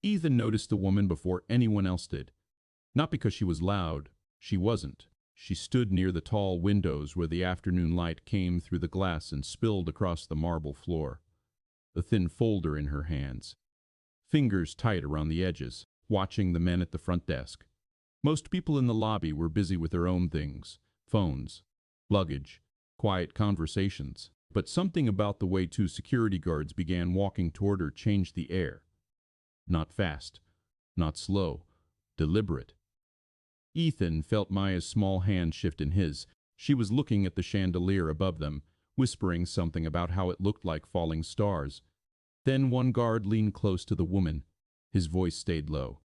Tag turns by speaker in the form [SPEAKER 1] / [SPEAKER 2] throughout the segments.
[SPEAKER 1] Ethan noticed the woman before anyone else did. Not because she was loud, she wasn't. She stood near the tall windows where the afternoon light came through the glass and spilled across the marble floor. A thin folder in her hands, fingers tight around the edges, watching the men at the front desk. Most people in the lobby were busy with their own things, phones, luggage, quiet conversations. But something about the way two security guards began walking toward her changed the air. Not fast, not slow, deliberate. Ethan felt Maya's small hand shift in his. She was looking at the chandelier above them, whispering something about how it looked like falling stars. Then one guard leaned close to the woman. His voice stayed low.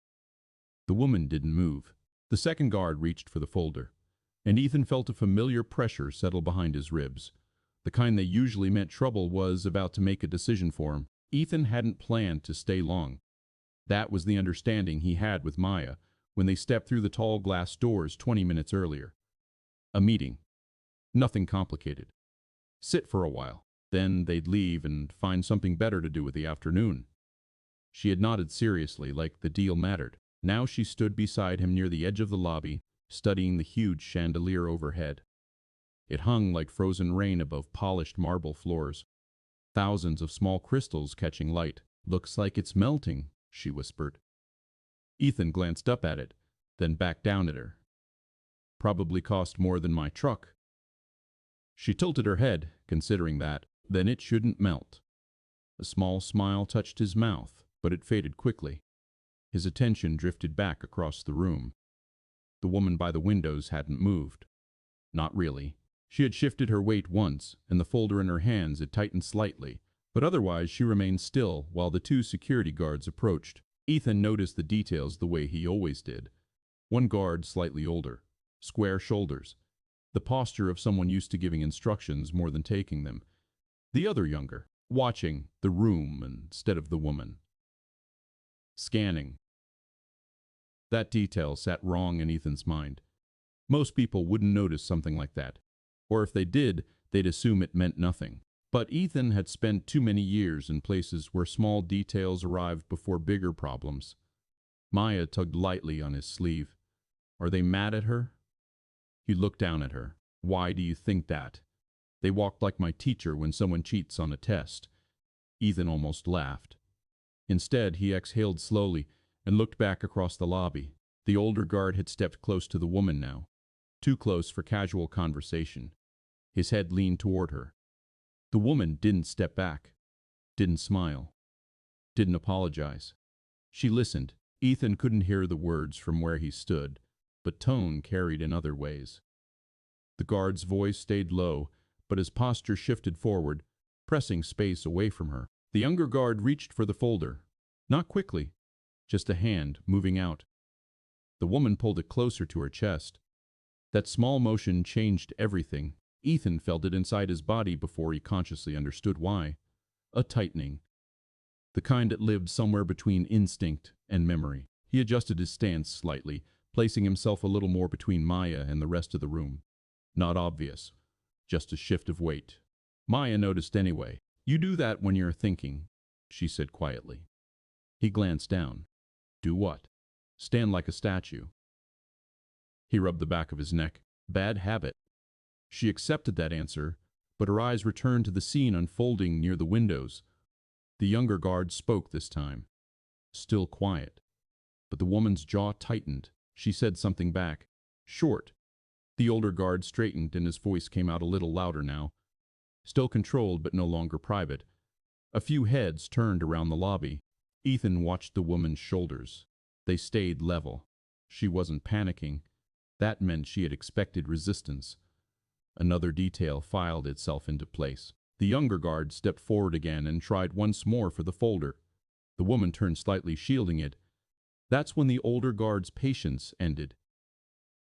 [SPEAKER 1] The woman didn't move. The second guard reached for the folder, and Ethan felt a familiar pressure settle behind his ribs. The kind that usually meant trouble was about to make a decision for him. Ethan hadn't planned to stay long. That was the understanding he had with Maya when they stepped through the tall glass doors 20 minutes earlier. A meeting. Nothing complicated. Sit for a while. Then they'd leave and find something better to do with the afternoon. She had nodded seriously, like the deal mattered. Now she stood beside him near the edge of the lobby, studying the huge chandelier overhead. It hung like frozen rain above polished marble floors. Thousands of small crystals catching light. "Looks like it's melting," she whispered. Ethan glanced up at it, then back down at her. "Probably cost more than my truck." She tilted her head, considering that. "Then it shouldn't melt." A small smile touched his mouth, but it faded quickly. His attention drifted back across the room. The woman by the windows hadn't moved. Not really. She had shifted her weight once, and the folder in her hands had tightened slightly, but otherwise she remained still while the two security guards approached. Ethan noticed the details the way he always did. One guard slightly older, square shoulders, the posture of someone used to giving instructions more than taking them. The other younger, watching the room instead of the woman. Scanning. That detail sat wrong in Ethan's mind. Most people wouldn't notice something like that. Or if they did, they'd assume it meant nothing. But Ethan had spent too many years in places where small details arrived before bigger problems. Maya tugged lightly on his sleeve. Are they mad at her? He looked down at her. Why do you think that? They walked like my teacher when someone cheats on a test. Ethan almost laughed. Instead, he exhaled slowly and looked back across the lobby. The older guard had stepped close to the woman now. Too close for casual conversation. His head leaned toward her. The woman didn't step back, didn't smile, didn't apologize. She listened. Ethan couldn't hear the words from where he stood, but tone carried in other ways. The guard's voice stayed low, but his posture shifted forward, pressing space away from her. The younger guard reached for the folder. Not quickly, just a hand moving out. The woman pulled it closer to her chest. That small motion changed everything. Ethan felt it inside his body before he consciously understood why. A tightening. The kind that lived somewhere between instinct and memory. He adjusted his stance slightly, placing himself a little more between Maya and the rest of the room. Not obvious. Just a shift of weight. Maya noticed anyway. You do that when you're thinking, she said quietly. He glanced down. Do what? Stand like a statue. He rubbed the back of his neck. Bad habit. She accepted that answer, but her eyes returned to the scene unfolding near the windows. The younger guard spoke this time. Still quiet. But the woman's jaw tightened. She said something back. Short. The older guard straightened and his voice came out a little louder now. Still controlled but no longer private. A few heads turned around the lobby. Ethan watched the woman's shoulders. They stayed level. She wasn't panicking. That meant she had expected resistance. Another detail filed itself into place. The younger guard stepped forward again and tried once more for the folder. The woman turned slightly, shielding it. That's when the older guard's patience ended.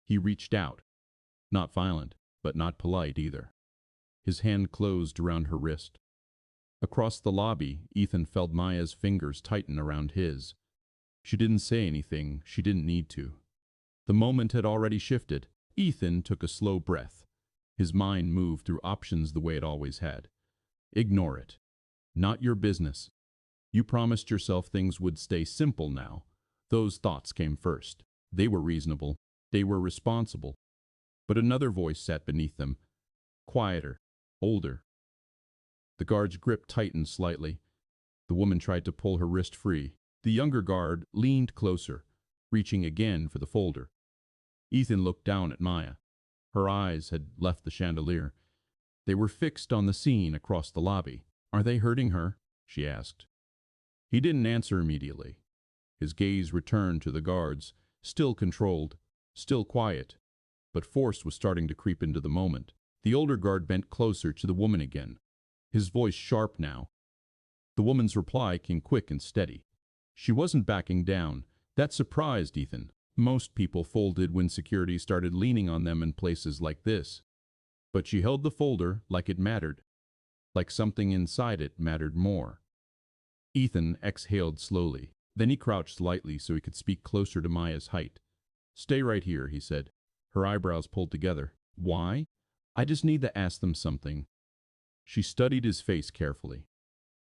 [SPEAKER 1] He reached out. Not violent, but not polite either. His hand closed around her wrist. Across the lobby, Ethan felt Maya's fingers tighten around his. She didn't say anything. She didn't need to. The moment had already shifted. Ethan took a slow breath. His mind moved through options the way it always had. Ignore it. Not your business. You promised yourself things would stay simple now. Those thoughts came first. They were reasonable. They were responsible. But another voice sat beneath them, quieter, older. The guard's grip tightened slightly. The woman tried to pull her wrist free. The younger guard leaned closer, reaching again for the folder. Ethan looked down at Maya. Her eyes had left the chandelier. They were fixed on the scene across the lobby. "Are they hurting her?" she asked. He didn't answer immediately. His gaze returned to the guards, still controlled, still quiet, but force was starting to creep into the moment. The older guard bent closer to the woman again, his voice sharp now. The woman's reply came quick and steady. She wasn't backing down. That surprised Ethan. Most people folded when security started leaning on them in places like this. But she held the folder like it mattered, like something inside it mattered more. Ethan exhaled slowly. Then he crouched slightly so he could speak closer to Maya's height. "Stay right here," he said. Her eyebrows pulled together. "Why?" "I just need to ask them something." She studied his face carefully.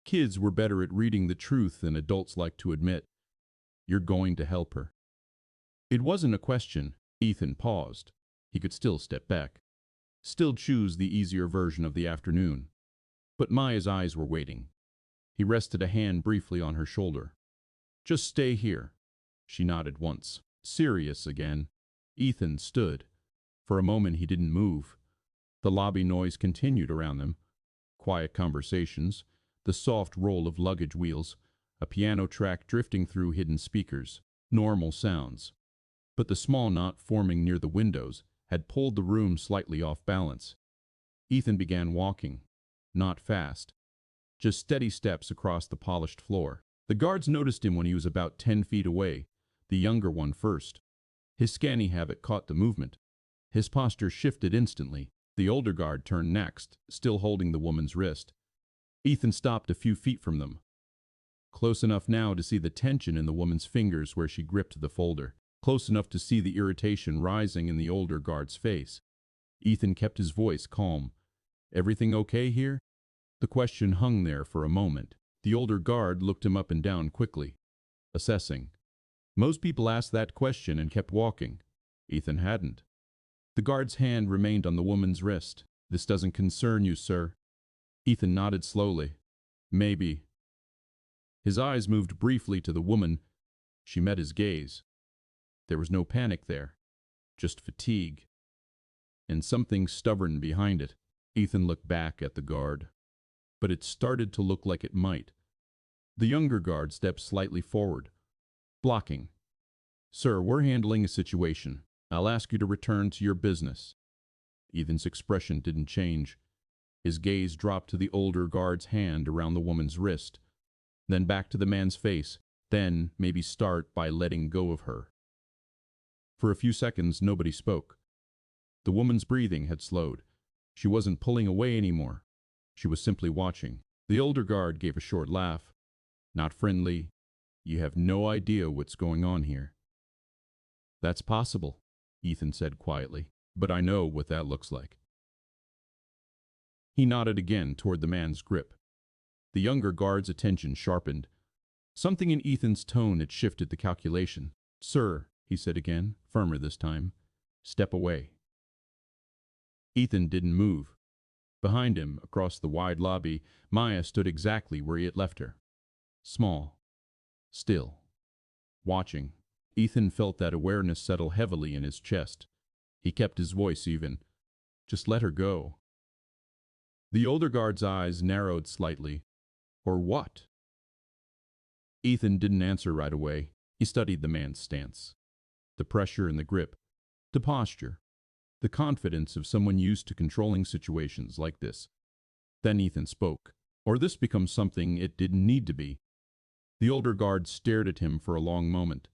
[SPEAKER 1] Kids were better at reading the truth than adults like to admit. "You're going to help her." It wasn't a question. Ethan paused. He could still step back, still choose the easier version of the afternoon. But Maya's eyes were waiting. He rested a hand briefly on her shoulder. "Just stay here." She nodded once. Serious again. Ethan stood. For a moment he didn't move. The lobby noise continued around them. Quiet conversations, the soft roll of luggage wheels, a piano track drifting through hidden speakers. Normal sounds. But the small knot forming near the windows had pulled the room slightly off balance. Ethan began walking. Not fast. Just steady steps across the polished floor. The guards noticed him when he was about 10 feet away, the younger one first. His scanning habit caught the movement. His posture shifted instantly. The older guard turned next, still holding the woman's wrist. Ethan stopped a few feet from them, close enough now to see the tension in the woman's fingers where she gripped the folder, close enough to see the irritation rising in the older guard's face. Ethan kept his voice calm. "Everything okay here?" The question hung there for a moment. The older guard looked him up and down quickly, assessing. Most people asked that question and kept walking. Ethan hadn't. The guard's hand remained on the woman's wrist. "This doesn't concern you, sir." Ethan nodded slowly. "Maybe." His eyes moved briefly to the woman. She met his gaze. There was no panic there, just fatigue. And something stubborn behind it. Ethan looked back at the guard. But it started to look like it might. The younger guard stepped slightly forward, blocking. "Sir, we're handling a situation. I'll ask you to return to your business." Ethan's expression didn't change. His gaze dropped to the older guard's hand around the woman's wrist, then back to the man's face, then maybe start by letting go of her. For a few seconds, nobody spoke. The woman's breathing had slowed. She wasn't pulling away anymore. She was simply watching. The older guard gave a short laugh. "Not friendly. You have no idea what's going on here." "That's possible," Ethan said quietly, "but I know what that looks like." He nodded again toward the man's grip. The younger guard's attention sharpened. Something in Ethan's tone had shifted the calculation. "Sir," he said again, firmer this time, "step away." Ethan didn't move. Behind him, across the wide lobby, Maya stood exactly where he had left her. Small. Still. Watching. Ethan felt that awareness settle heavily in his chest. He kept his voice even. "Just let her go." The older guard's eyes narrowed slightly. "Or what?" Ethan didn't answer right away. He studied the man's stance. The pressure in the grip. The posture. The confidence of someone used to controlling situations like this. Then Ethan spoke. Or this becomes something it didn't need to be. The older guard stared at him for a long moment.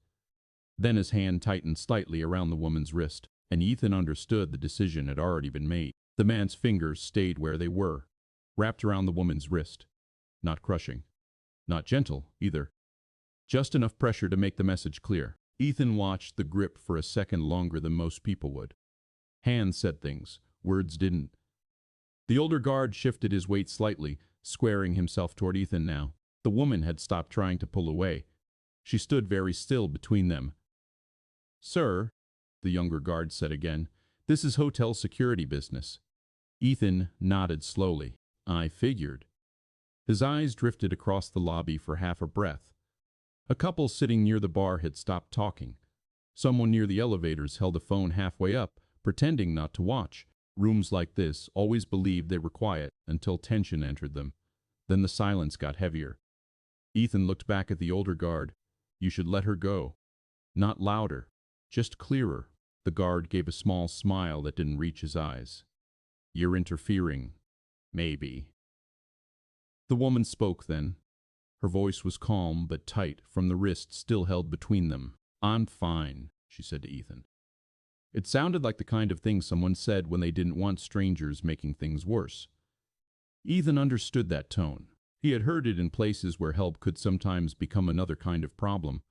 [SPEAKER 1] Then his hand tightened slightly around the woman's wrist, and Ethan understood the decision had already been made. The man's fingers stayed where they were, wrapped around the woman's wrist. Not crushing. Not gentle, either. Just enough pressure to make the message clear. Ethan watched the grip for a second longer than most people would. Hands said things, words didn't. The older guard shifted his weight slightly, squaring himself toward Ethan now. The woman had stopped trying to pull away. She stood very still between them. "Sir," the younger guard said again, "this is hotel security business." Ethan nodded slowly. "I figured." His eyes drifted across the lobby for half a breath. A couple sitting near the bar had stopped talking. Someone near the elevators held a phone halfway up, pretending not to watch. Rooms like this always believed they were quiet until tension entered them. Then the silence got heavier. Ethan looked back at the older guard. "You should let her go." Not louder, just clearer. The guard gave a small smile that didn't reach his eyes. "You're interfering. Maybe." The woman spoke then. Her voice was calm but tight from the wrist still held between them. "I'm fine," she said to Ethan. It sounded like the kind of thing someone said when they didn't want strangers making things worse. Ethan understood that tone. He had heard it in places where help could sometimes become another kind of problem.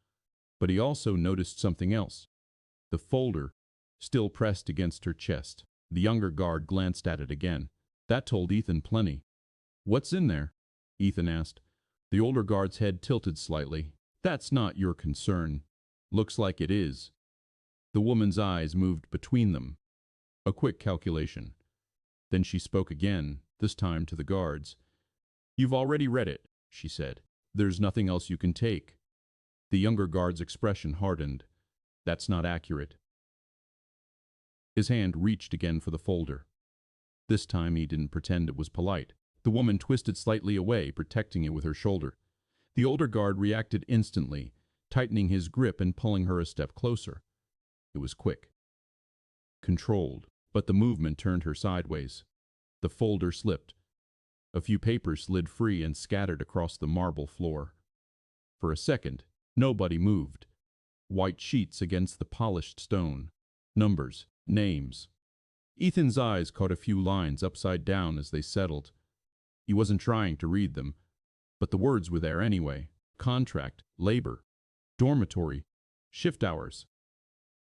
[SPEAKER 1] But he also noticed something else. The folder, still pressed against her chest. The younger guard glanced at it again. That told Ethan plenty. "What's in there?" Ethan asked. The older guard's head tilted slightly. "That's not your concern." "Looks like it is." The woman's eyes moved between them. A quick calculation. Then she spoke again, this time to the guards. "You've already read it," she said. "There's nothing else you can take." The younger guard's expression hardened. "That's not accurate." His hand reached again for the folder. This time he didn't pretend it was polite. The woman twisted slightly away, protecting it with her shoulder. The older guard reacted instantly, tightening his grip and pulling her a step closer. It was quick, controlled, but the movement turned her sideways. The folder slipped. A few papers slid free and scattered across the marble floor. For a second, nobody moved. White sheets against the polished stone. Numbers, names. Ethan's eyes caught a few lines upside down as they settled. He wasn't trying to read them, but the words were there anyway. Contract, labor, dormitory, shift hours.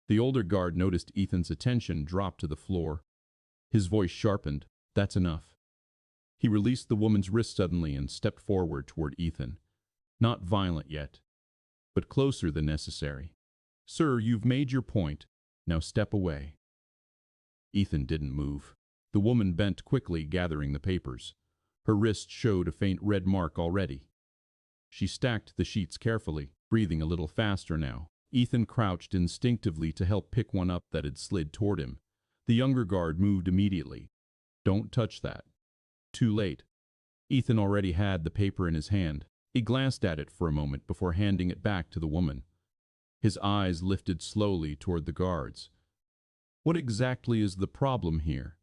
[SPEAKER 1] The older guard noticed Ethan's attention drop to the floor. His voice sharpened. "That's enough." He released the woman's wrist suddenly and stepped forward toward Ethan. Not violent yet, but closer than necessary. "Sir, you've made your point. Now step away." Ethan didn't move. The woman bent quickly, gathering the papers. Her wrist showed a faint red mark already. She stacked the sheets carefully, breathing a little faster now. Ethan crouched instinctively to help pick one up that had slid toward him. The younger guard moved immediately. "Don't touch that." Too late. Ethan already had the paper in his hand. He glanced at it for a moment before handing it back to the woman. His eyes lifted slowly toward the guards. "What exactly is the problem here?"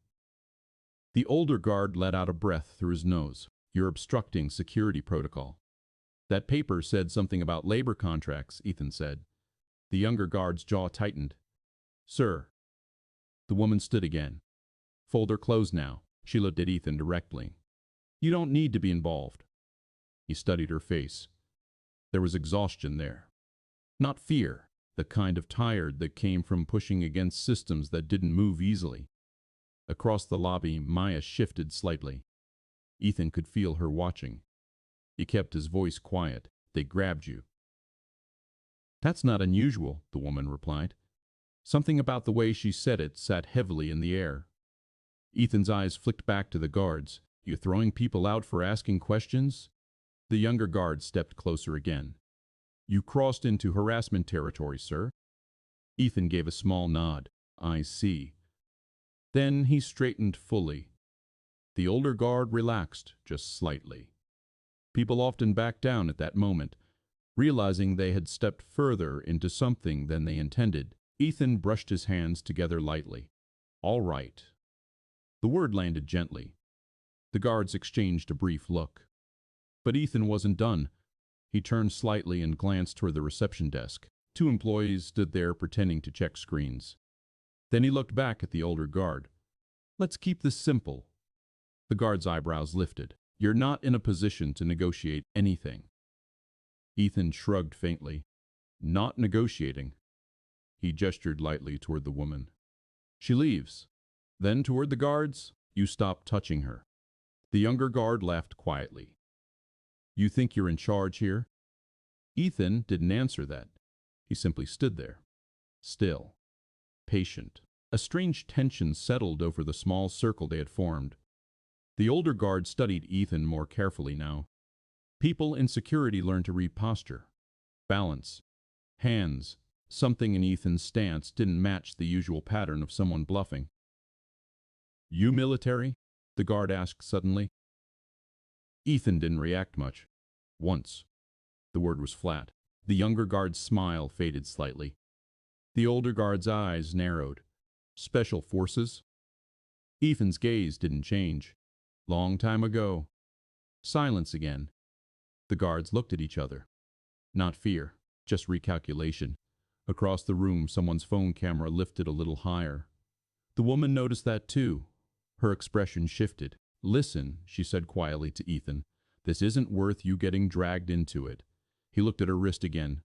[SPEAKER 1] The older guard let out a breath through his nose. "You're obstructing security protocol." "That paper said something about labor contracts," Ethan said. The younger guard's jaw tightened. "Sir." The woman stood again. "Folder closed now." She looked at Ethan directly. "You don't need to be involved." He studied her face. There was exhaustion there. Not fear, the kind of tired that came from pushing against systems that didn't move easily. Across the lobby, Maya shifted slightly. Ethan could feel her watching. He kept his voice quiet. "They grabbed you." "That's not unusual," the woman replied. Something about the way she said it sat heavily in the air. Ethan's eyes flicked back to the guards. "You throwing people out for asking questions?" The younger guard stepped closer again. "You crossed into harassment territory, sir." Ethan gave a small nod. "I see." Then he straightened fully. The older guard relaxed just slightly. People often backed down at that moment, realizing they had stepped further into something than they intended. Ethan brushed his hands together lightly. "All right." The word landed gently. The guards exchanged a brief look. But Ethan wasn't done. He turned slightly and glanced toward the reception desk. Two employees stood there pretending to check screens. Then he looked back at the older guard. "Let's keep this simple." The guard's eyebrows lifted. "You're not in a position to negotiate anything." Ethan shrugged faintly. "Not negotiating." He gestured lightly toward the woman. "She leaves." Then toward the guards, "You stop touching her." The younger guard laughed quietly. You think you're in charge here? Ethan didn't answer that. He simply stood there, still, patient. A strange tension settled over the small circle they had formed. The older guard studied Ethan more carefully now. People in security learn to read posture, balance, hands. Something in Ethan's stance didn't match the usual pattern of someone bluffing. You military? The guard asked suddenly. Ethan didn't react much. Once. The word was flat. The younger guard's smile faded slightly. The older guard's eyes narrowed. Special forces? Ethan's gaze didn't change. Long time ago. Silence again. The guards looked at each other. Not fear, just recalculation. Across the room, someone's phone camera lifted a little higher. The woman noticed that too. Her expression shifted. Listen, she said quietly to Ethan. This isn't worth you getting dragged into it. He looked at her wrist again.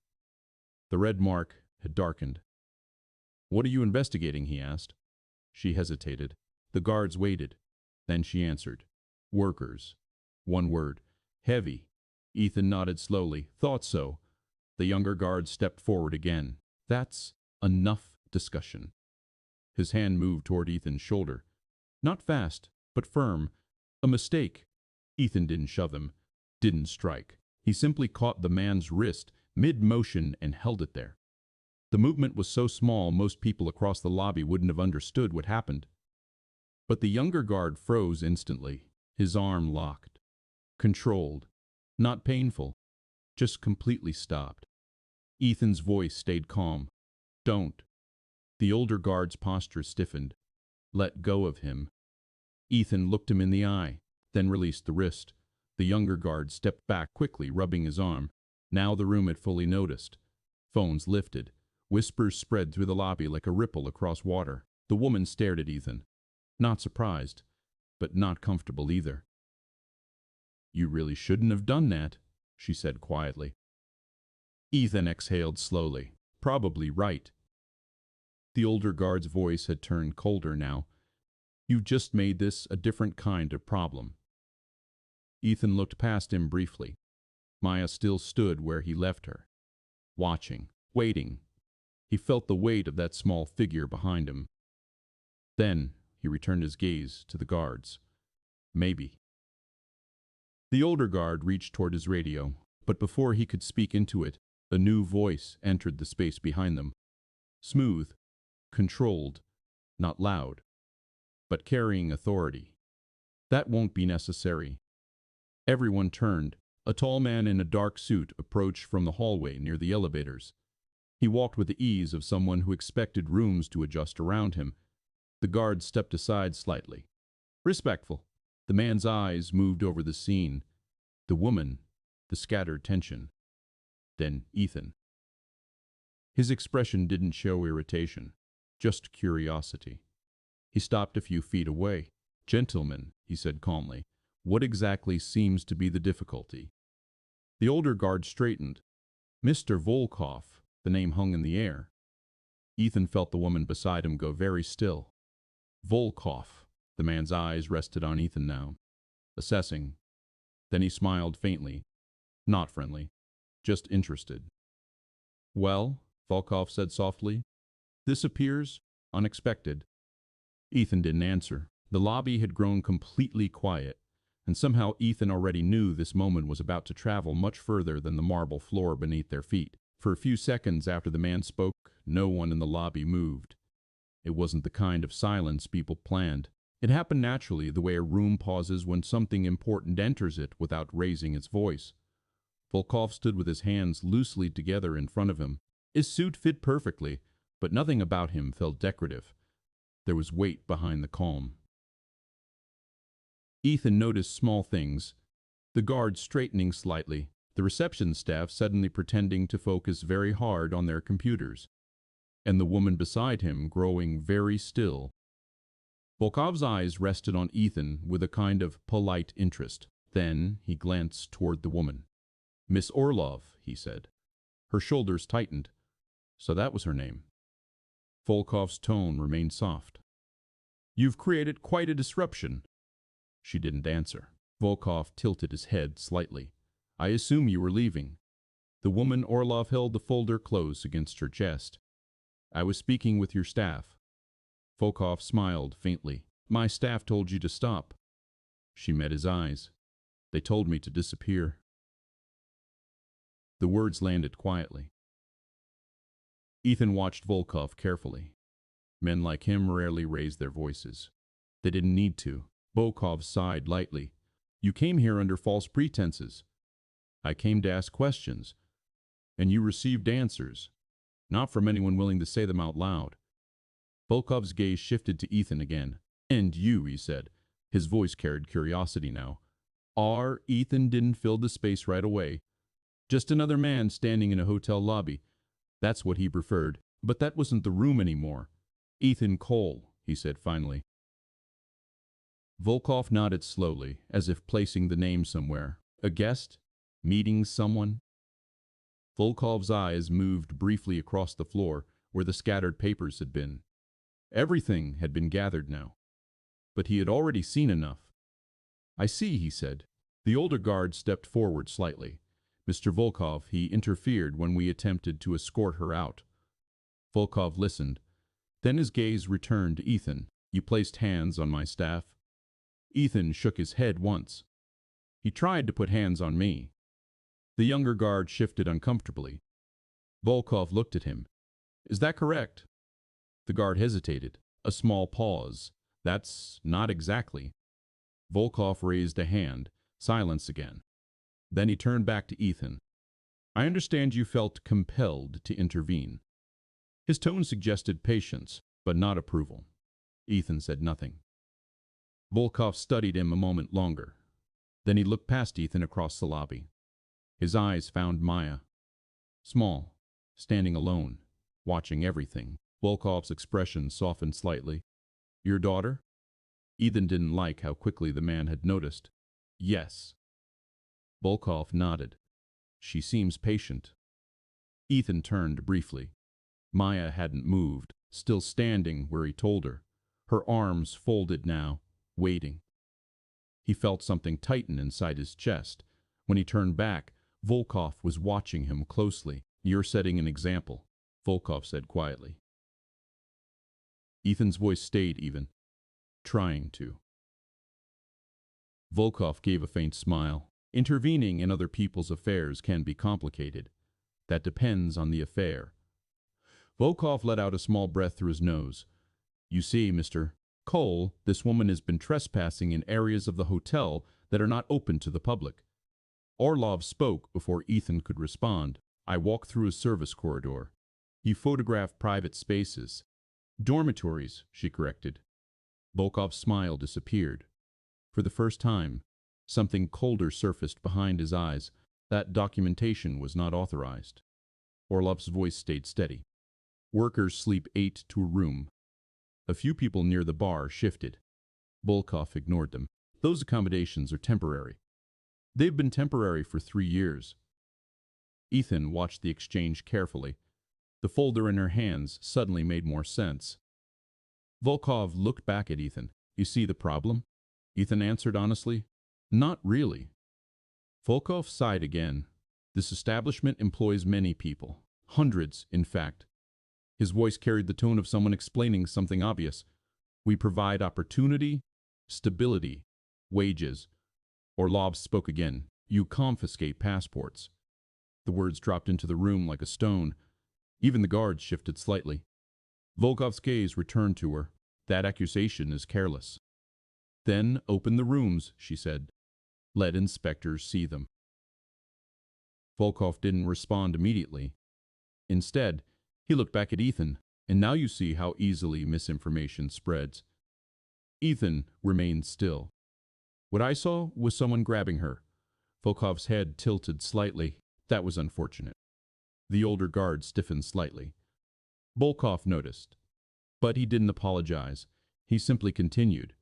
[SPEAKER 1] The red mark had darkened. What are you investigating? He asked. She hesitated. The guards waited. Then she answered. Workers. One word. Heavy. Ethan nodded slowly. Thought so. The younger guard stepped forward again. That's enough discussion. His hand moved toward Ethan's shoulder. Not fast, but firm. A mistake. Ethan didn't shove him, didn't strike. He simply caught the man's wrist mid-motion and held it there. The movement was so small most people across the lobby wouldn't have understood what happened. But the younger guard froze instantly, his arm locked. Controlled. Not painful. Just completely stopped. Ethan's voice stayed calm. Don't. The older guard's posture stiffened. Let go of him. Ethan looked him in the eye, then released the wrist. The younger guard stepped back quickly, rubbing his arm. Now the room had fully noticed. Phones lifted. Whispers spread through the lobby like a ripple across water. The woman stared at Ethan. Not surprised, but not comfortable either. You really shouldn't have done that, she said quietly. Ethan exhaled slowly. Probably right. The older guard's voice had turned colder now. You've just made this a different kind of problem. Ethan looked past him briefly. Maya still stood where he left her, watching, waiting. He felt the weight of that small figure behind him. Then he returned his gaze to the guards. Maybe. The older guard reached toward his radio, but before he could speak into it, a new voice entered the space behind them. Smooth, controlled, not loud, but carrying authority. That won't be necessary. Everyone turned. A tall man in a dark suit approached from the hallway near the elevators. He walked with the ease of someone who expected rooms to adjust around him. The guard stepped aside slightly. Respectful. The man's eyes moved over the scene. The woman, the scattered tension. Then Ethan. His expression didn't show irritation, just curiosity. He stopped a few feet away. Gentlemen, he said calmly, what exactly seems to be the difficulty? The older guard straightened. Mr. Volkov, the name hung in the air. Ethan felt the woman beside him go very still. Volkov. The man's eyes rested on Ethan now, assessing. Then he smiled faintly. Not friendly, just interested. Well, Volkov said softly, this appears unexpected. Ethan didn't answer. The lobby had grown completely quiet, and somehow Ethan already knew this moment was about to travel much further than the marble floor beneath their feet. For a few seconds after the man spoke, no one in the lobby moved. It wasn't the kind of silence people planned. It happened naturally, the way a room pauses when something important enters it without raising its voice. Volkov stood with his hands loosely together in front of him. His suit fit perfectly, but nothing about him felt decorative. There was weight behind the calm. Ethan noticed small things. The guard straightening slightly, the reception staff suddenly pretending to focus very hard on their computers, and the woman beside him growing very still. Volkov's eyes rested on Ethan with a kind of polite interest. Then he glanced toward the woman. Miss Orlov, he said. Her shoulders tightened. So that was her name. Volkov's tone remained soft. You've created quite a disruption. She didn't answer. Volkov tilted his head slightly. I assume you were leaving. The woman Orlov held the folder close against her chest. I was speaking with your staff. Volkov smiled faintly. My staff told you to stop. She met his eyes. They told me to disappear. The words landed quietly. Ethan watched Volkov carefully. Men like him rarely raised their voices. They didn't need to. Volkov sighed lightly. You came here under false pretenses. I came to ask questions, and you received answers, not from anyone willing to say them out loud. Volkov's gaze shifted to Ethan again. And you, he said. His voice carried curiosity now. Ethan didn't fill the space right away. Just another man standing in a hotel lobby. That's what he preferred. But that wasn't the room anymore. Ethan Cole, he said finally. Volkov nodded slowly, as if placing the name somewhere. A guest? Meeting someone? Volkov's eyes moved briefly across the floor where the scattered papers had been. Everything had been gathered now. But he had already seen enough. I see, he said. The older guard stepped forward slightly. Mr. Volkov, he interfered when we attempted to escort her out. Volkov listened. Then his gaze returned to Ethan. You placed hands on my staff. Ethan shook his head once. He tried to put hands on me. The younger guard shifted uncomfortably. Volkov looked at him. Is that correct? The guard hesitated. A small pause. That's not exactly. Volkov raised a hand. Silence again. Then he turned back to Ethan. I understand you felt compelled to intervene. His tone suggested patience, but not approval. Ethan said nothing. Volkov studied him a moment longer. Then he looked past Ethan across the lobby. His eyes found Maya. Small, standing alone, watching everything. Volkov's expression softened slightly. Your daughter? Ethan didn't like how quickly the man had noticed. Yes. Volkov nodded. She seems patient. Ethan turned briefly. Maya hadn't moved, still standing where he told her. Her arms folded now, waiting. He felt something tighten inside his chest. When he turned back, Volkov was watching him closely. You're setting an example, Volkov said quietly. Ethan's voice stayed even. Trying to. Volkov gave a faint smile. Intervening in other people's affairs can be complicated. That depends on the affair. Volkov let out a small breath through his nose. You see, Mr. Cole, this woman has been trespassing in areas of the hotel that are not open to the public. Orlov spoke before Ethan could respond. I walked through a service corridor. You photographed private spaces. Dormitories, she corrected. Volkov's smile disappeared. For the first time, something colder surfaced behind his eyes. That documentation was not authorized. Orlov's voice stayed steady. Workers sleep 8 to a room. A few people near the bar shifted. Volkov ignored them. Those accommodations are temporary. They've been temporary for 3 years. Ethan watched the exchange carefully. The folder in her hands suddenly made more sense. Volkov looked back at Ethan. You see the problem? Ethan answered honestly. Not really. Volkov sighed again. This establishment employs many people. Hundreds, in fact. His voice carried the tone of someone explaining something obvious. We provide opportunity, stability, wages. Orlov spoke again. You confiscate passports. The words dropped into the room like a stone. Even the guards shifted slightly. Volkov's gaze returned to her. That accusation is careless. Then open the rooms, she said. Let inspectors see them. Volkov didn't respond immediately. Instead, he looked back at Ethan, and now you see how easily misinformation spreads. Ethan remained still. What I saw was someone grabbing her. Volkov's head tilted slightly. That was unfortunate. The older guard stiffened slightly. Volkov noticed. But he didn't apologize. He simply continued.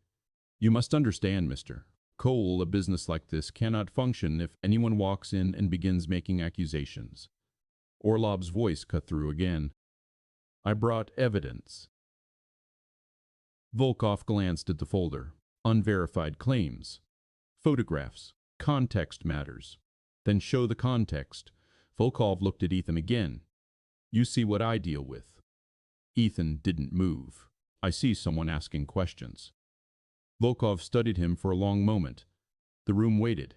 [SPEAKER 1] You must understand, Mr. Cole, a business like this cannot function if anyone walks in and begins making accusations. Orlov's voice cut through again. I brought evidence. Volkov glanced at the folder. Unverified claims. Photographs. Context matters. Then show the context. Volkov looked at Ethan again. You see what I deal with. Ethan didn't move. I see someone asking questions. Volkov studied him for a long moment. The room waited.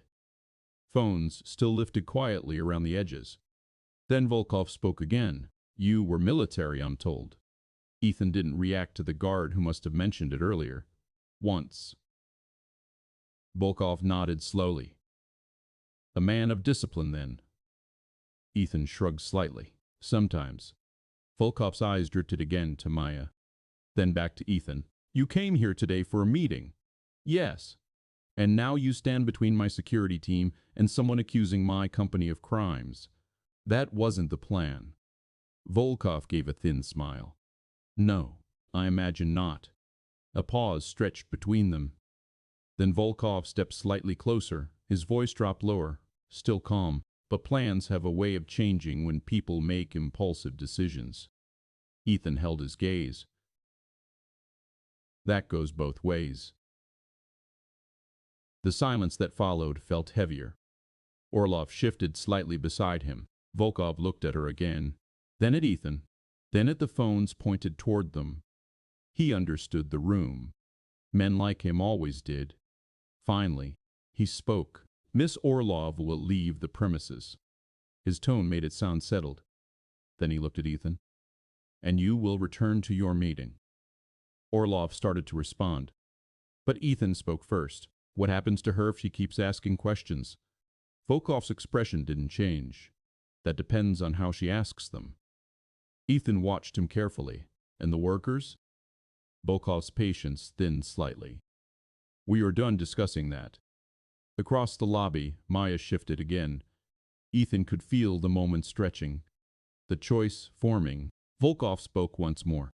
[SPEAKER 1] Phones still lifted quietly around the edges. Then Volkov spoke again. You were military, I'm told. Ethan didn't react to the guard who must have mentioned it earlier. Once. Volkov nodded slowly. A man of discipline, then. Ethan shrugged slightly. Sometimes. Volkov's eyes drifted again to Maya. Then back to Ethan. You came here today for a meeting. Yes. And now you stand between my security team and someone accusing my company of crimes. That wasn't the plan. Volkov gave a thin smile. No, I imagine not. A pause stretched between them. Then Volkov stepped slightly closer. His voice dropped lower, still calm. But plans have a way of changing when people make impulsive decisions. Ethan held his gaze. That goes both ways. The silence that followed felt heavier. Orlov shifted slightly beside him. Volkov looked at her again, then at Ethan, then at the phones pointed toward them. He understood the room. Men like him always did. Finally, he spoke. Miss Orlov will leave the premises. His tone made it sound settled. Then he looked at Ethan. And you will return to your meeting. Orlov started to respond. But Ethan spoke first. What happens to her if she keeps asking questions? Volkov's expression didn't change. That depends on how she asks them. Ethan watched him carefully. And the workers? Volkov's patience thinned slightly. We are done discussing that. Across the lobby, Maya shifted again. Ethan could feel the moment stretching, the choice forming. Volkov spoke once more.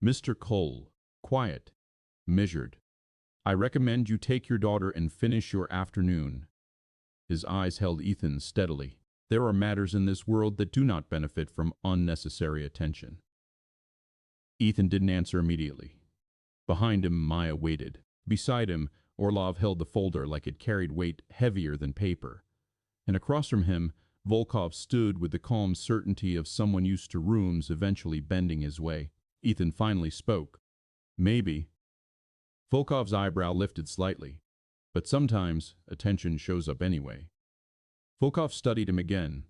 [SPEAKER 1] Mr. Cole, quiet, measured. I recommend you take your daughter and finish your afternoon. His eyes held Ethan steadily. There are matters in this world that do not benefit from unnecessary attention. Ethan didn't answer immediately. Behind him, Maya waited. Beside him, Orlov held the folder like it carried weight heavier than paper. And across from him, Volkov stood with the calm certainty of someone used to rooms eventually bending his way. Ethan finally spoke. Maybe. Volkov's eyebrow lifted slightly. But sometimes, attention shows up anyway. Volkov studied him again.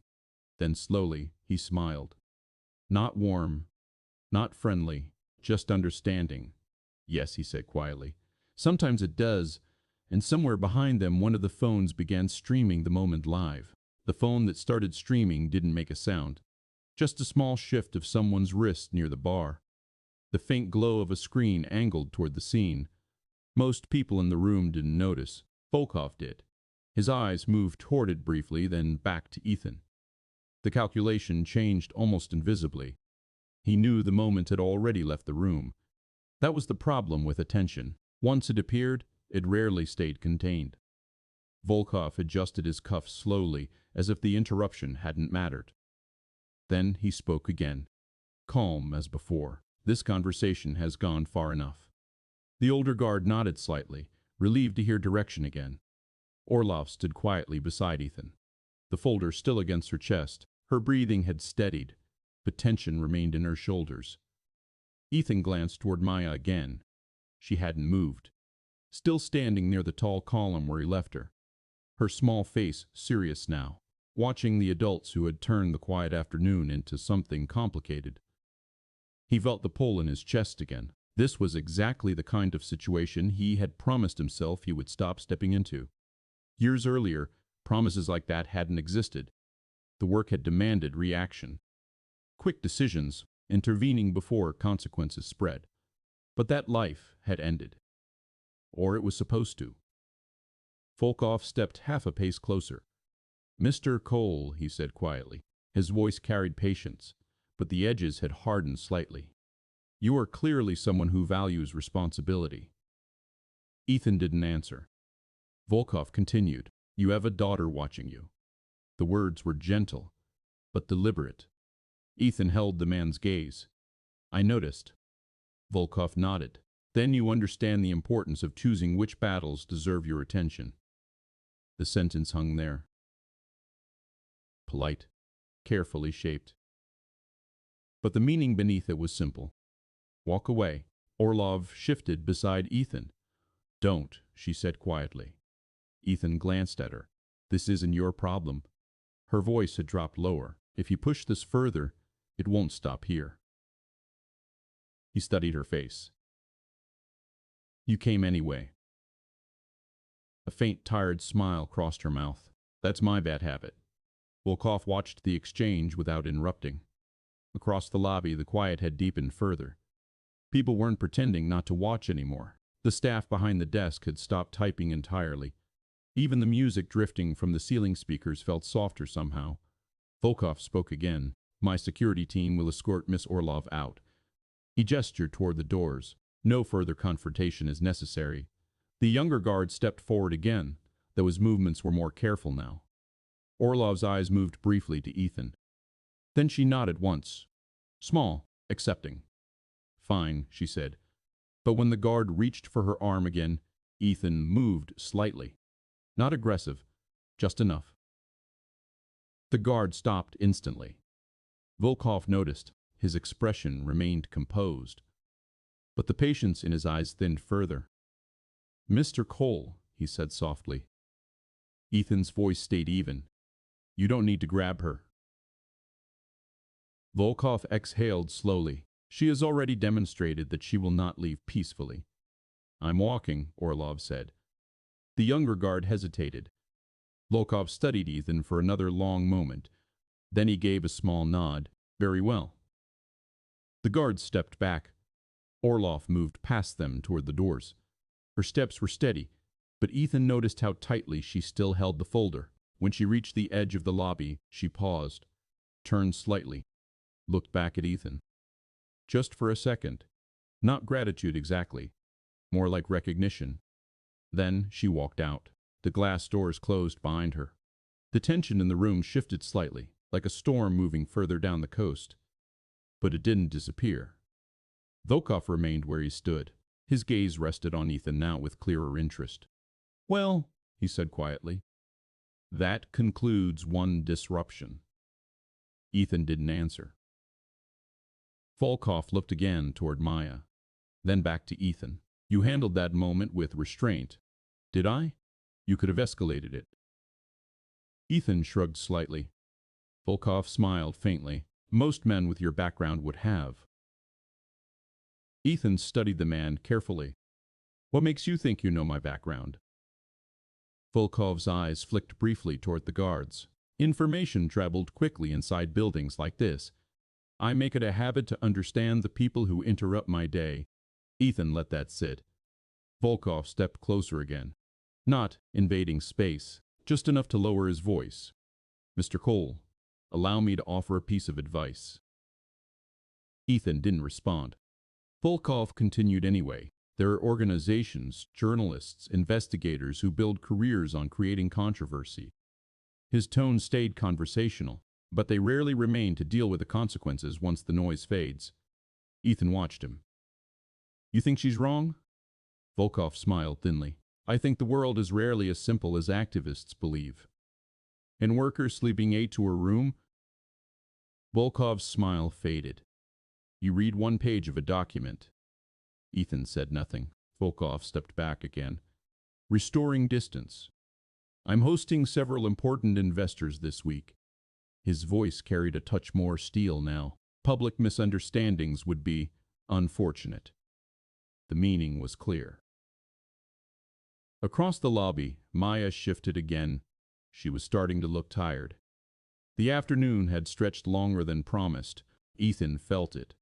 [SPEAKER 1] Then slowly, he smiled. Not warm, not friendly, just understanding. Yes, he said quietly. Sometimes it does, and somewhere behind them one of the phones began streaming the moment live. The phone that started streaming didn't make a sound, just a small shift of someone's wrist near the bar. The faint glow of a screen angled toward the scene. Most people in the room didn't notice. Volkov did. His eyes moved toward it briefly, then back to Ethan. The calculation changed almost invisibly. He knew the moment had already left the room. That was the problem with attention. Once it appeared, it rarely stayed contained. Volkov adjusted his cuffs slowly, as if the interruption hadn't mattered. Then he spoke again, calm as before. This conversation has gone far enough. The older guard nodded slightly, relieved to hear direction again. Orlov stood quietly beside Ethan, the folder still against her chest. Her breathing had steadied, but tension remained in her shoulders. Ethan glanced toward Maya again. She hadn't moved, still standing near the tall column where he left her. Her small face serious now, watching the adults who had turned the quiet afternoon into something complicated. He felt the pull in his chest again. This was exactly the kind of situation he had promised himself he would stop stepping into. Years earlier, promises like that hadn't existed. The work had demanded reaction. Quick decisions, intervening before consequences spread. But that life had ended. Or it was supposed to. Volkov stepped half a pace closer. Mr. Cole, he said quietly. His voice carried patience, but the edges had hardened slightly. You are clearly someone who values responsibility. Ethan didn't answer. Volkov continued. You have a daughter watching you. The words were gentle, but deliberate. Ethan held the man's gaze. I noticed. Volkov nodded. Then you understand the importance of choosing which battles deserve your attention. The sentence hung there. polite, carefully shaped. But the meaning beneath it was simple. Walk away. Orlov shifted beside Ethan. Don't, she said quietly. Ethan glanced at her. This isn't your problem. Her voice had dropped lower. If you push this further, it won't stop here. He studied her face. You came anyway. A faint, tired smile crossed her mouth. That's my bad habit. Volkov watched the exchange without interrupting. Across the lobby, the quiet had deepened further. People weren't pretending not to watch anymore. The staff behind the desk had stopped typing entirely. Even the music drifting from the ceiling speakers felt softer somehow. Volkov spoke again. My security team will escort Miss Orlov out. He gestured toward the doors. No further confrontation is necessary. The younger guard stepped forward again, though his movements were more careful now. Orlov's eyes moved briefly to Ethan. Then she nodded once. Small, accepting. Fine, she said. But when the guard reached for her arm again, Ethan moved slightly. Not aggressive, just enough. The guard stopped instantly. Volkov noticed. His expression remained composed. But the patience in his eyes thinned further. Mr. Cole, he said softly. Ethan's voice stayed even. You don't need to grab her. Volkov exhaled slowly. She has already demonstrated that she will not leave peacefully. I'm walking, Orlov said. The younger guard hesitated. Volkov studied Ethan for another long moment. Then he gave a small nod. Very well. The guard stepped back. Orlov moved past them toward the doors. Her steps were steady, but Ethan noticed how tightly she still held the folder. When she reached the edge of the lobby, she paused, turned slightly, looked back at Ethan. Just for a second. Not gratitude exactly, more like recognition. Then she walked out. The glass doors closed behind her. The tension in the room shifted slightly, like a storm moving further down the coast. But it didn't disappear. Volkov remained where he stood. His gaze rested on Ethan now with clearer interest. Well, he said quietly, that concludes one disruption. Ethan didn't answer. Volkov looked again toward Maya, then back to Ethan. You handled that moment with restraint. Did I? You could have escalated it. Ethan shrugged slightly. Volkov smiled faintly. Most men with your background would have. Ethan studied the man carefully. What makes you think you know my background? Volkov's eyes flicked briefly toward the guards. Information traveled quickly inside buildings like this. I make it a habit to understand the people who interrupt my day. Ethan let that sit. Volkov stepped closer again. Not invading space, just enough to lower his voice. Mr. Cole, allow me to offer a piece of advice. Ethan didn't respond. Volkov continued anyway. There are organizations, journalists, investigators who build careers on creating controversy. His tone stayed conversational, but they rarely remain to deal with the consequences once the noise fades. Ethan watched him. You think she's wrong? Volkov smiled thinly. I think the world is rarely as simple as activists believe. And workers sleeping 8 to a room? Volkov's smile faded. You read one page of a document. Ethan said nothing. Volkov stepped back again. Restoring distance. I'm hosting several important investors this week. His voice carried a touch more steel now. Public misunderstandings would be unfortunate. The meaning was clear. Across the lobby, Maya shifted again. She was starting to look tired. The afternoon had stretched longer than promised. Ethan felt it.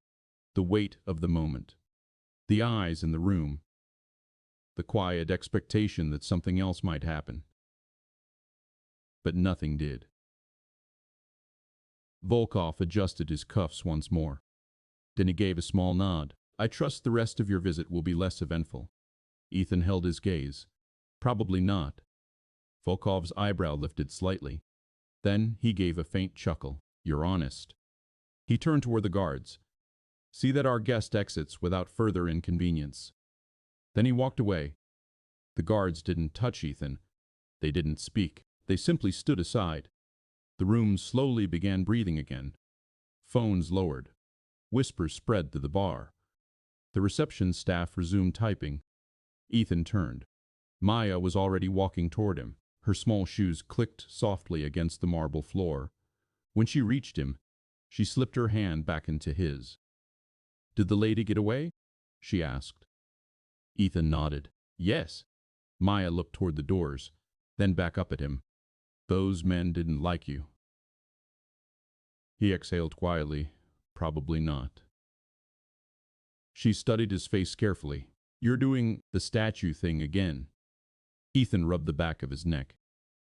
[SPEAKER 1] The weight of the moment. The eyes in the room. The quiet expectation that something else might happen. But nothing did. Volkov adjusted his cuffs once more. Then he gave a small nod. I trust the rest of your visit will be less eventful. Ethan held his gaze. Probably not. Volkov's eyebrow lifted slightly. Then he gave a faint chuckle. You're honest. He turned toward the guards. See that our guest exits without further inconvenience. Then he walked away. The guards didn't touch Ethan. They didn't speak. They simply stood aside. The room slowly began breathing again. Phones lowered. Whispers spread to the bar. The reception staff resumed typing. Ethan turned. Maya was already walking toward him. Her small shoes clicked softly against the marble floor. When she reached him, she slipped her hand back into his. "Did the lady get away?" she asked. Ethan nodded. "Yes." Maya looked toward the doors, then back up at him. "Those men didn't like you." He exhaled quietly. "Probably not." She studied his face carefully. "You're doing the statue thing again." Ethan rubbed the back of his neck.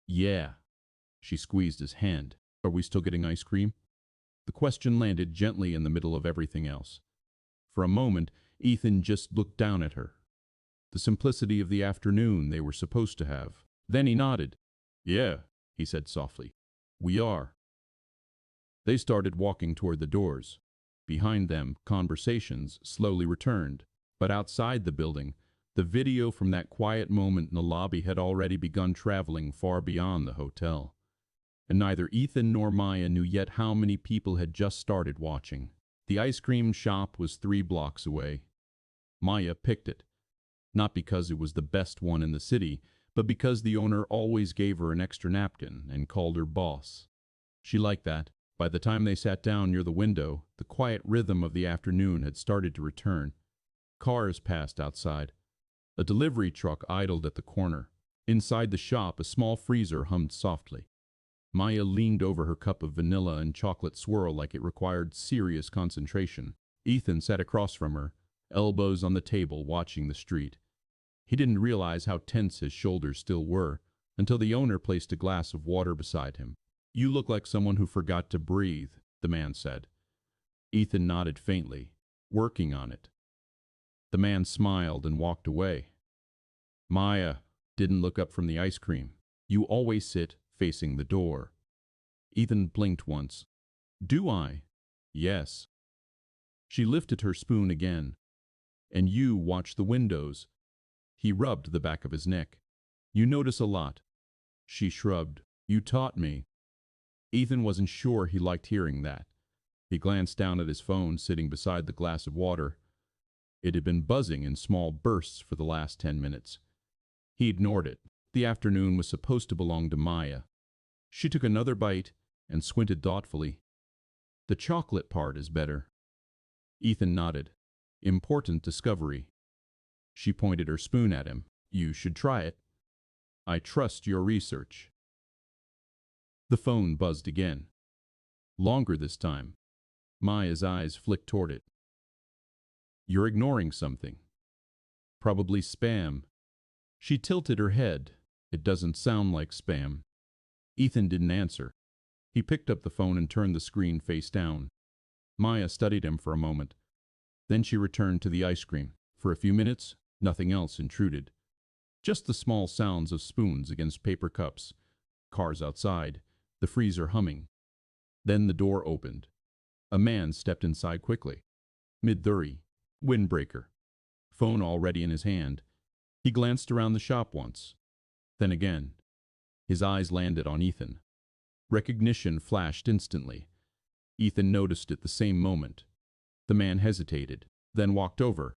[SPEAKER 1] "Yeah." She squeezed his hand. "Are we still getting ice cream?" The question landed gently in the middle of everything else. For a moment, Ethan just looked down at her. The simplicity of the afternoon they were supposed to have. Then he nodded. "Yeah," he said softly. "We are." They started walking toward the doors. Behind them, conversations slowly returned. But outside the building, the video from that quiet moment in the lobby had already begun traveling far beyond the hotel. And neither Ethan nor Maya knew yet how many people had just started watching. The ice cream shop was 3 blocks away. Maya picked it, not because it was the best one in the city, but because the owner always gave her an extra napkin and called her boss. She liked that. By the time they sat down near the window, the quiet rhythm of the afternoon had started to return. Cars passed outside. A delivery truck idled at the corner. Inside the shop, a small freezer hummed softly. Maya leaned over her cup of vanilla and chocolate swirl like it required serious concentration. Ethan sat across from her, elbows on the table, watching the street. He didn't realize how tense his shoulders still were until the owner placed a glass of water beside him. "You look like someone who forgot to breathe," the man said. Ethan nodded faintly. "Working on it." The man smiled and walked away. Maya didn't look up from the ice cream. "You always sit facing the door." Ethan blinked once. "Do I?" "Yes." She lifted her spoon again. "And you watch the windows." He rubbed the back of his neck. "You notice a lot." She shrugged. "You taught me." Ethan wasn't sure he liked hearing that. He glanced down at his phone sitting beside the glass of water. It had been buzzing in small bursts for the last 10 minutes. He ignored it. The afternoon was supposed to belong to Maya. She took another bite and squinted thoughtfully. "The chocolate part is better." Ethan nodded. "Important discovery." She pointed her spoon at him. "You should try it." "I trust your research." The phone buzzed again. Longer this time. Maya's eyes flicked toward it. "You're ignoring something." "Probably spam." She tilted her head. "It doesn't sound like spam." Ethan didn't answer. He picked up the phone and turned the screen face down. Maya studied him for a moment. Then she returned to the ice cream. For a few minutes, nothing else intruded. Just the small sounds of spoons against paper cups, cars outside, the freezer humming. Then the door opened. A man stepped inside quickly. Mid-30, windbreaker. Phone already in his hand. He glanced around the shop once. Then again. His eyes landed on Ethan. Recognition flashed instantly. Ethan noticed it the same moment. The man hesitated, then walked over.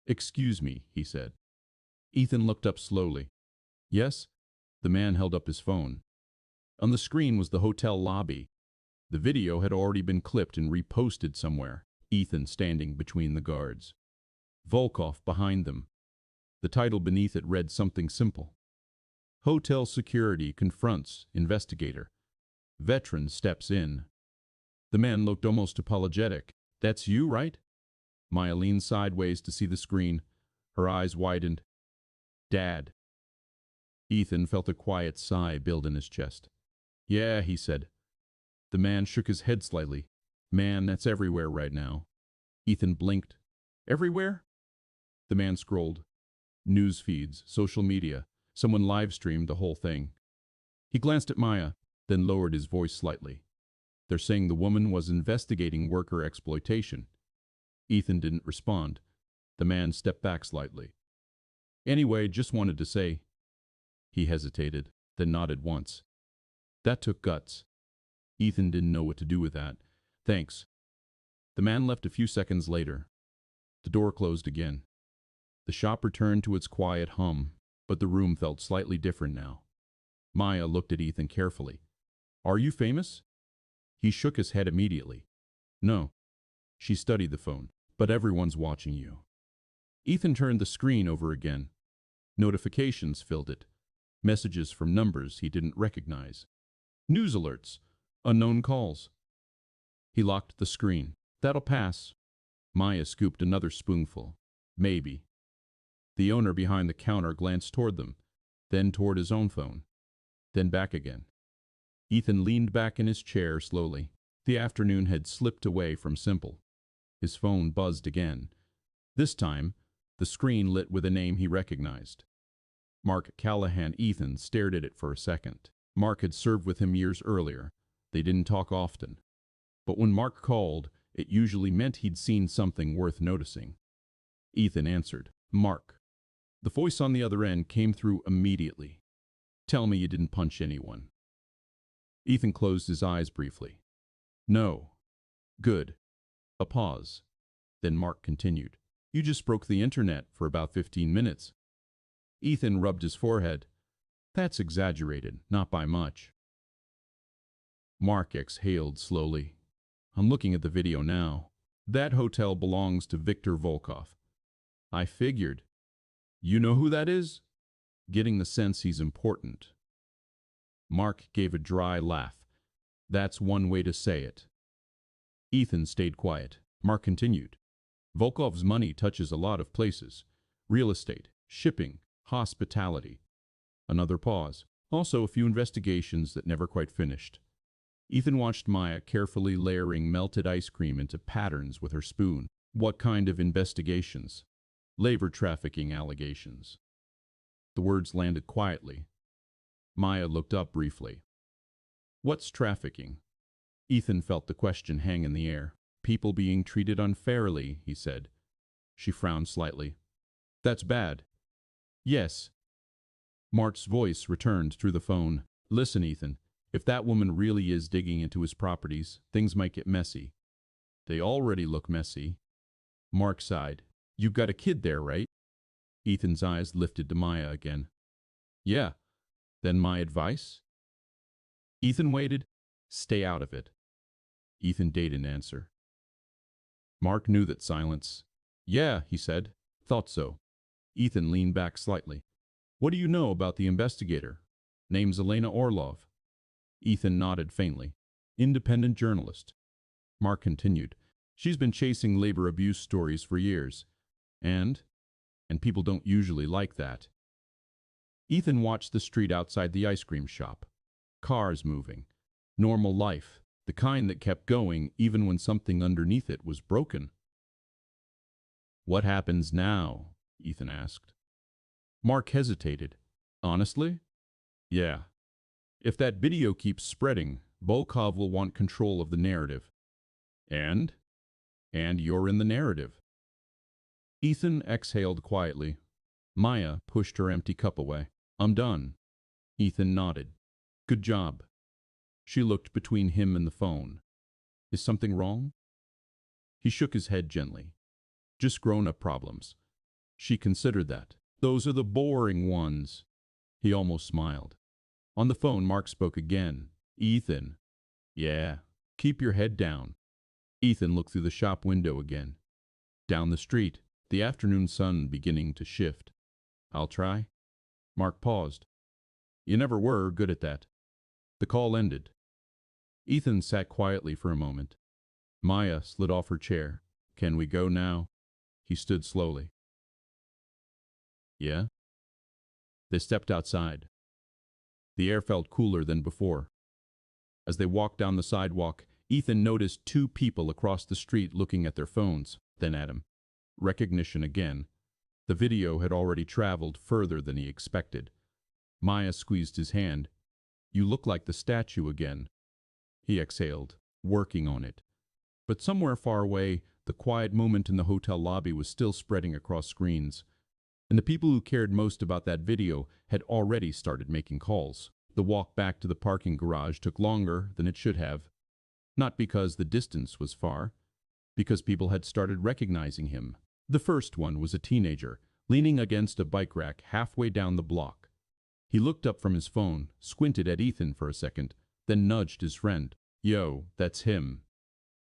[SPEAKER 1] "Excuse me," he said. Ethan looked up slowly. "Yes?" The man held up his phone. On the screen was the hotel lobby. The video had already been clipped and reposted somewhere. Ethan standing between the guards. Volkov behind them. The title beneath it read something simple. "Hotel security confronts investigator. Veteran steps in." The man looked almost apologetic. "That's you, right?" Maya leaned sideways to see the screen. Her eyes widened. "Dad." Ethan felt a quiet sigh build in his chest. "Yeah," he said. The man shook his head slightly. "Man, that's everywhere right now." Ethan blinked. "Everywhere?" The man scrolled. News feeds, social media. Someone live-streamed the whole thing. He glanced at Maya, then lowered his voice slightly. "They're saying the woman was investigating worker exploitation." Ethan didn't respond. The man stepped back slightly. "Anyway, just wanted to say." He hesitated, then nodded once. "That took guts." Ethan didn't know what to do with that. Thanks. The man left a few seconds later. The door closed again. The shop returned to its quiet hum, but the room felt slightly different now. Maya looked at Ethan carefully. Are you famous? He shook his head immediately. No. She studied the phone. But everyone's watching you. Ethan turned the screen over again. Notifications filled it. Messages from numbers he didn't recognize. News alerts. Unknown calls. He locked the screen. That'll pass. Maya scooped another spoonful. Maybe. The owner behind the counter glanced toward them, then toward his own phone, then back again. Ethan leaned back in his chair slowly. The afternoon had slipped away from Simple. His phone buzzed again. This time, the screen lit with a name he recognized. Mark Callahan. Ethan stared at it for a second. Mark had served with him years earlier. They didn't talk often. But when Mark called, it usually meant he'd seen something worth noticing. Ethan answered. Mark. The voice on the other end came through immediately. Tell me you didn't punch anyone. Ethan closed his eyes briefly. No. Good. A pause. Then Mark continued. You just broke the internet for about 15 minutes. Ethan rubbed his forehead. That's exaggerated, not by much. Mark exhaled slowly. I'm looking at the video now. That hotel belongs to Viktor Volkov. I figured. You know who that is? Getting the sense he's important. Mark gave a dry laugh. That's one way to say it. Ethan stayed quiet. Mark continued. Volkov's money touches a lot of places. Real estate, shipping, hospitality. Another pause. Also a few investigations that never quite finished. Ethan watched Maya carefully layering melted ice cream into patterns with her spoon. What kind of investigations? Labor trafficking allegations. The words landed quietly. Maya looked up briefly. What's trafficking? Ethan felt the question hang in the air. People being treated unfairly, he said. She frowned slightly. That's bad. Yes. Mark's voice returned through the phone. Listen, Ethan, if that woman really is digging into his properties, things might get messy. They already look messy. Mark sighed. You've got a kid there, right? Ethan's eyes lifted to Maya again. Yeah. Then my advice? Ethan waited. Stay out of it. Ethan didn't answer. Mark knew that silence. Yeah, he said. Thought so. Ethan leaned back slightly. What do you know about the investigator? Name's Elena Orlov. Ethan nodded faintly. Independent journalist. Mark continued. She's been chasing labor abuse stories for years. And people don't usually like that. Ethan watched the street outside the ice cream shop. Cars moving. Normal life. The kind that kept going even when something underneath it was broken. What happens now? Ethan asked. Mark hesitated. Honestly? Yeah. If that video keeps spreading, Volkov will want control of the narrative. And you're in the narrative. Ethan exhaled quietly. Maya pushed her empty cup away. I'm done. Ethan nodded. Good job. She looked between him and the phone. Is something wrong? He shook his head gently. Just grown-up problems. She considered that. Those are the boring ones. He almost smiled. On the phone, Mark spoke again. Ethan. Yeah. Keep your head down. Ethan looked through the shop window again. Down the street, the afternoon sun beginning to shift. I'll try. Mark paused. You never were good at that. The call ended. Ethan sat quietly for a moment. Maya slid off her chair. Can we go now? He stood slowly. Yeah? They stepped outside. The air felt cooler than before. As they walked down the sidewalk, Ethan noticed two people across the street looking at their phones, then at him. Recognition again. The video had already traveled further than he expected. Maya squeezed his hand. You look like the statue again. He exhaled, working on it. But somewhere far away, the quiet moment in the hotel lobby was still spreading across screens. And the people who cared most about that video had already started making calls. The walk back to the parking garage took longer than it should have, not because the distance was far, because people had started recognizing him. The first one was a teenager, leaning against a bike rack halfway down the block. He looked up from his phone, squinted at Ethan for a second, then nudged his friend. "Yo, that's him."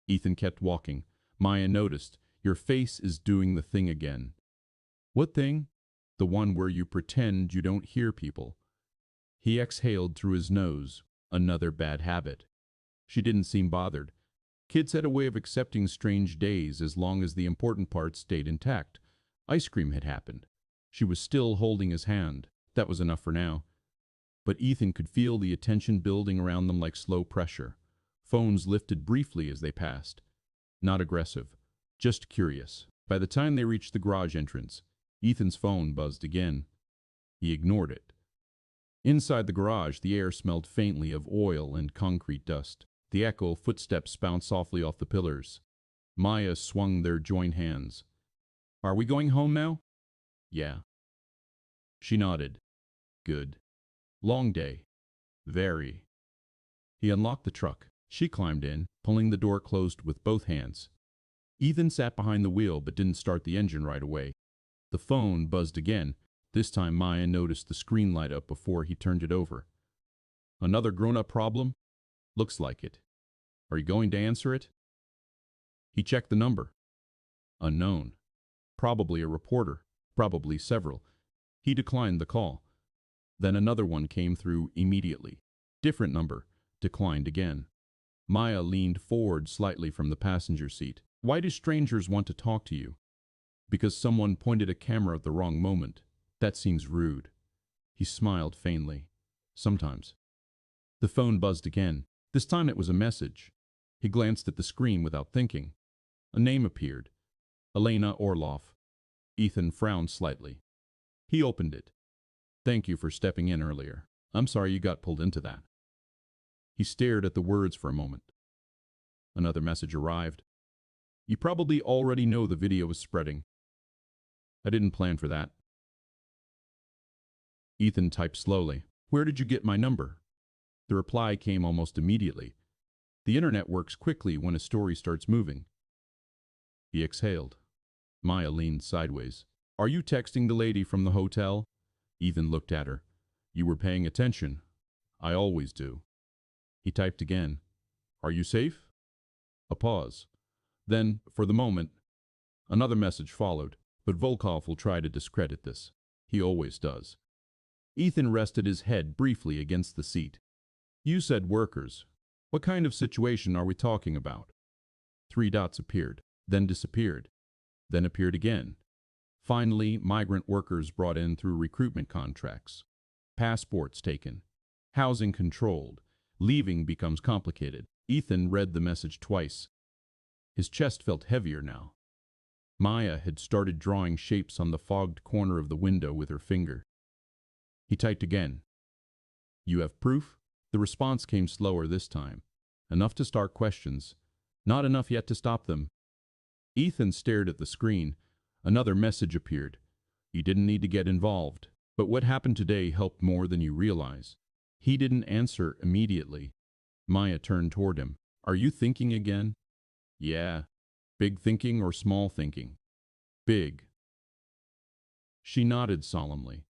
[SPEAKER 1] Ethan kept walking. Maya noticed, "Your face is doing the thing again." "What thing?" "The one where you pretend you don't hear people." He exhaled through his nose. Another bad habit. She didn't seem bothered. Kids had a way of accepting strange days as long as the important parts stayed intact. Ice cream had happened. She was still holding his hand. That was enough for now. But Ethan could feel the attention building around them like slow pressure. Phones lifted briefly as they passed. Not aggressive, just curious. By the time they reached the garage entrance, Ethan's phone buzzed again. He ignored it. Inside the garage, the air smelled faintly of oil and concrete dust. The echo of footsteps bounced softly off the pillars. Maya swung their joined hands. "Are we going home now?" "Yeah." She nodded. "Good. Long day." "Very." He unlocked the truck. She climbed in, pulling the door closed with both hands. Ethan sat behind the wheel but didn't start the engine right away. The phone buzzed again. This time Maya noticed the screen light up before he turned it over. "Another grown-up problem?" "Looks like it." "Are you going to answer it?" He checked the number. Unknown. Probably a reporter. Probably several. He declined the call. Then another one came through immediately. Different number. Declined again. Maya leaned forward slightly from the passenger seat. "Why do strangers want to talk to you?" "Because someone pointed a camera at the wrong moment. That seems rude." He smiled faintly. "Sometimes." The phone buzzed again. This time it was a message. He glanced at the screen without thinking. A name appeared. Elena Orlov. Ethan frowned slightly. He opened it. "Thank you for stepping in earlier. I'm sorry you got pulled into that." He stared at the words for a moment. Another message arrived. "You probably already know the video is spreading." "I didn't plan for that." Ethan typed slowly. "Where did you get my number?" The reply came almost immediately. The internet works quickly when a story starts moving. He exhaled. Maya leaned sideways. "Are you texting the lady from the hotel?" Ethan looked at her. "You were paying attention." "I always do." He typed again. "Are you safe?" A pause. Then, for the moment, another message followed, but Volkov will try to discredit this. He always does. Ethan rested his head briefly against the seat. "You said workers. What kind of situation are we talking about?" 3 dots appeared, then disappeared, then appeared again. Finally, migrant workers brought in through recruitment contracts. Passports taken. Housing controlled. Leaving becomes complicated. Ethan read the message twice. His chest felt heavier now. Maya had started drawing shapes on the fogged corner of the window with her finger. He typed again. "You have proof?" The response came slower this time. Enough to start questions. Not enough yet to stop them. Ethan stared at the screen. Another message appeared. "You didn't need to get involved, but what happened today helped more than you realize." He didn't answer immediately. Maya turned toward him. "Are you thinking again?" "Yeah." "Big thinking or small thinking?" "Big." She nodded solemnly.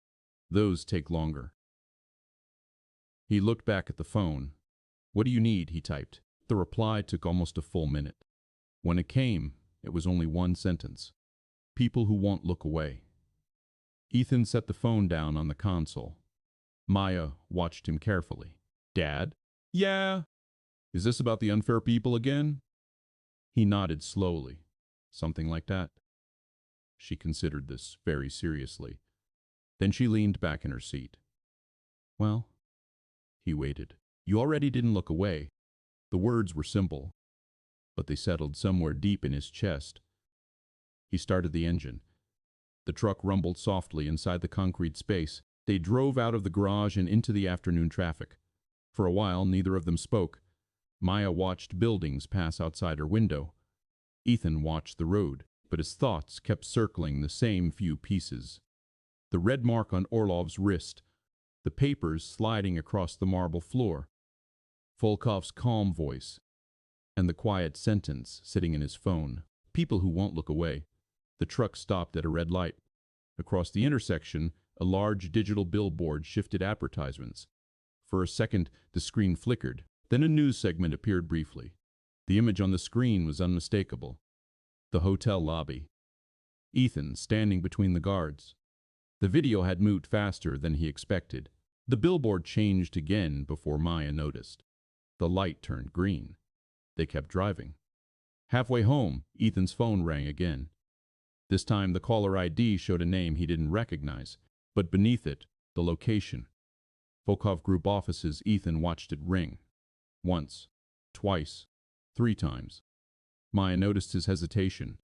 [SPEAKER 1] "Those take longer." He looked back at the phone. "What do you need?" he typed. The reply took almost a full minute. When it came, it was only one sentence. "People who won't look away." Ethan set the phone down on the console. Maya watched him carefully. "Dad?" "Yeah." "Is this about the unfair people again?" He nodded slowly. "Something like that." She considered this very seriously. Then she leaned back in her seat. "Well." He waited. "You already didn't look away." The words were simple, but they settled somewhere deep in his chest. He started the engine. The truck rumbled softly inside the concrete space. They drove out of the garage and into the afternoon traffic. For a while, neither of them spoke. Maya watched buildings pass outside her window. Ethan watched the road, but his thoughts kept circling the same few pieces. The red mark on Orlov's wrist, the papers sliding across the marble floor, Volkov's calm voice, and the quiet sentence sitting in his phone. People who won't look away. The truck stopped at a red light. Across the intersection, a large digital billboard shifted advertisements. For a second, the screen flickered. Then a news segment appeared briefly. The image on the screen was unmistakable. The hotel lobby. Ethan standing between the guards. The video had moved faster than he expected. The billboard changed again before Maya noticed. The light turned green. They kept driving. Halfway home, Ethan's phone rang again. This time the caller ID showed a name he didn't recognize, but beneath it, the location. Volkov Group offices. Ethan watched it ring. Once, twice, 3 times. Maya noticed his hesitation.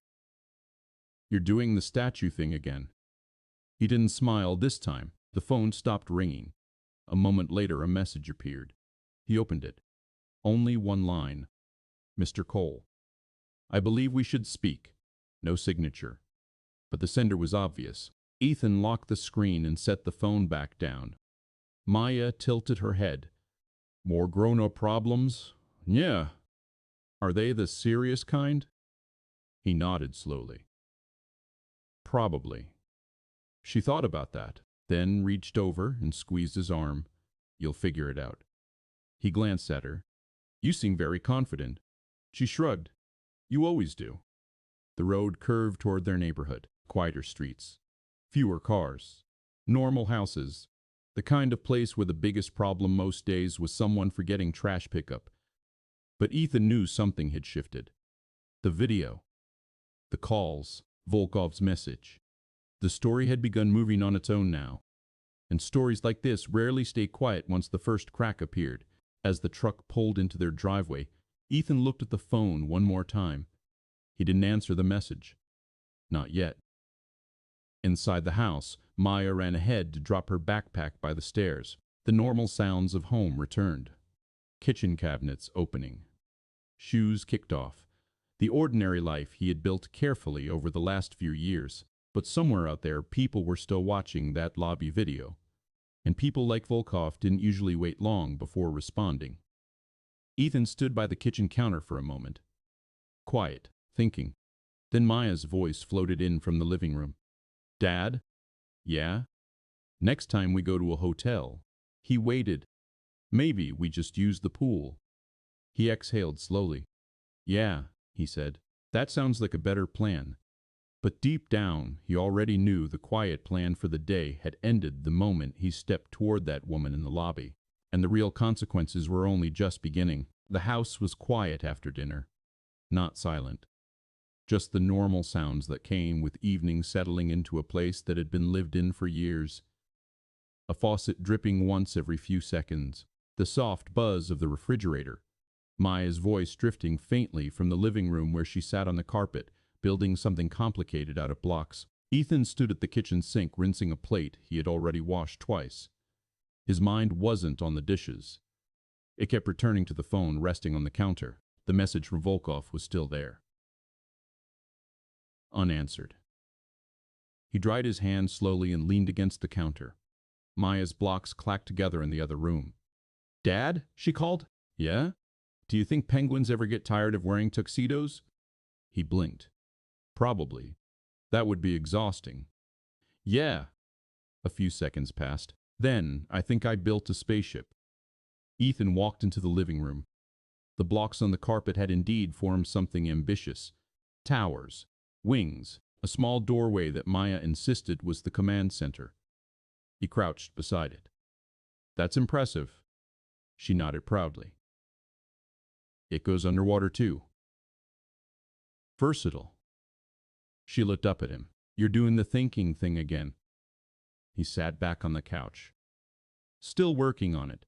[SPEAKER 1] "You're doing the statue thing again." He didn't smile this time. The phone stopped ringing. A moment later, a message appeared. He opened it. Only one line. "Mr. Cole, I believe we should speak." No signature. But the sender was obvious. Ethan locked the screen and set the phone back down. Maya tilted her head. "More grown-up problems?" "Yeah." "Are they the serious kind?" He nodded slowly. "Probably." She thought about that, then reached over and squeezed his arm. "You'll figure it out." He glanced at her. "You seem very confident." She shrugged. "You always do." The road curved toward their neighborhood. Quieter streets. Fewer cars. Normal houses. The kind of place where the biggest problem most days was someone forgetting trash pickup. But Ethan knew something had shifted. The video. The calls. Volkov's message. The story had begun moving on its own now. And stories like this rarely stay quiet once the first crack appeared. As the truck pulled into their driveway, Ethan looked at the phone one more time. He didn't answer the message. Not yet. Inside the house, Maya ran ahead to drop her backpack by the stairs. The normal sounds of home returned. Kitchen cabinets opening. Shoes kicked off. The ordinary life he had built carefully over the last few years. But somewhere out there, people were still watching that lobby video. And people like Volkov didn't usually wait long before responding. Ethan stood by the kitchen counter for a moment. Quiet, thinking. Then Maya's voice floated in from the living room. "Dad?" "Yeah?" "Next time we go to a hotel." He waited. "Maybe we just use the pool." He exhaled slowly. "Yeah," he said. "That sounds like a better plan." But deep down, he already knew the quiet plan for the day had ended the moment he stepped toward that woman in the lobby. And the real consequences were only just beginning. The house was quiet after dinner. Not silent. Just the normal sounds that came with evening settling into a place that had been lived in for years. A faucet dripping once every few seconds. The soft buzz of the refrigerator. Maya's voice drifting faintly from the living room where she sat on the carpet, building something complicated out of blocks. Ethan stood at the kitchen sink rinsing a plate he had already washed twice. His mind wasn't on the dishes. It kept returning to the phone resting on the counter. The message from Volkov was still there. Unanswered. He dried his hands slowly and leaned against the counter. Maya's blocks clacked together in the other room. "Dad?" she called. "Yeah? Do you think penguins ever get tired of wearing tuxedos?" He blinked. "Probably. That would be exhausting." "Yeah." A few seconds passed. "Then, I think I built a spaceship." Ethan walked into the living room. The blocks on the carpet had indeed formed something ambitious. Towers, wings, a small doorway that Maya insisted was the command center. He crouched beside it. "That's impressive." She nodded proudly. "It goes underwater too." "Versatile." She looked up at him. "You're doing the thinking thing again." He sat back on the couch. "Still working on it."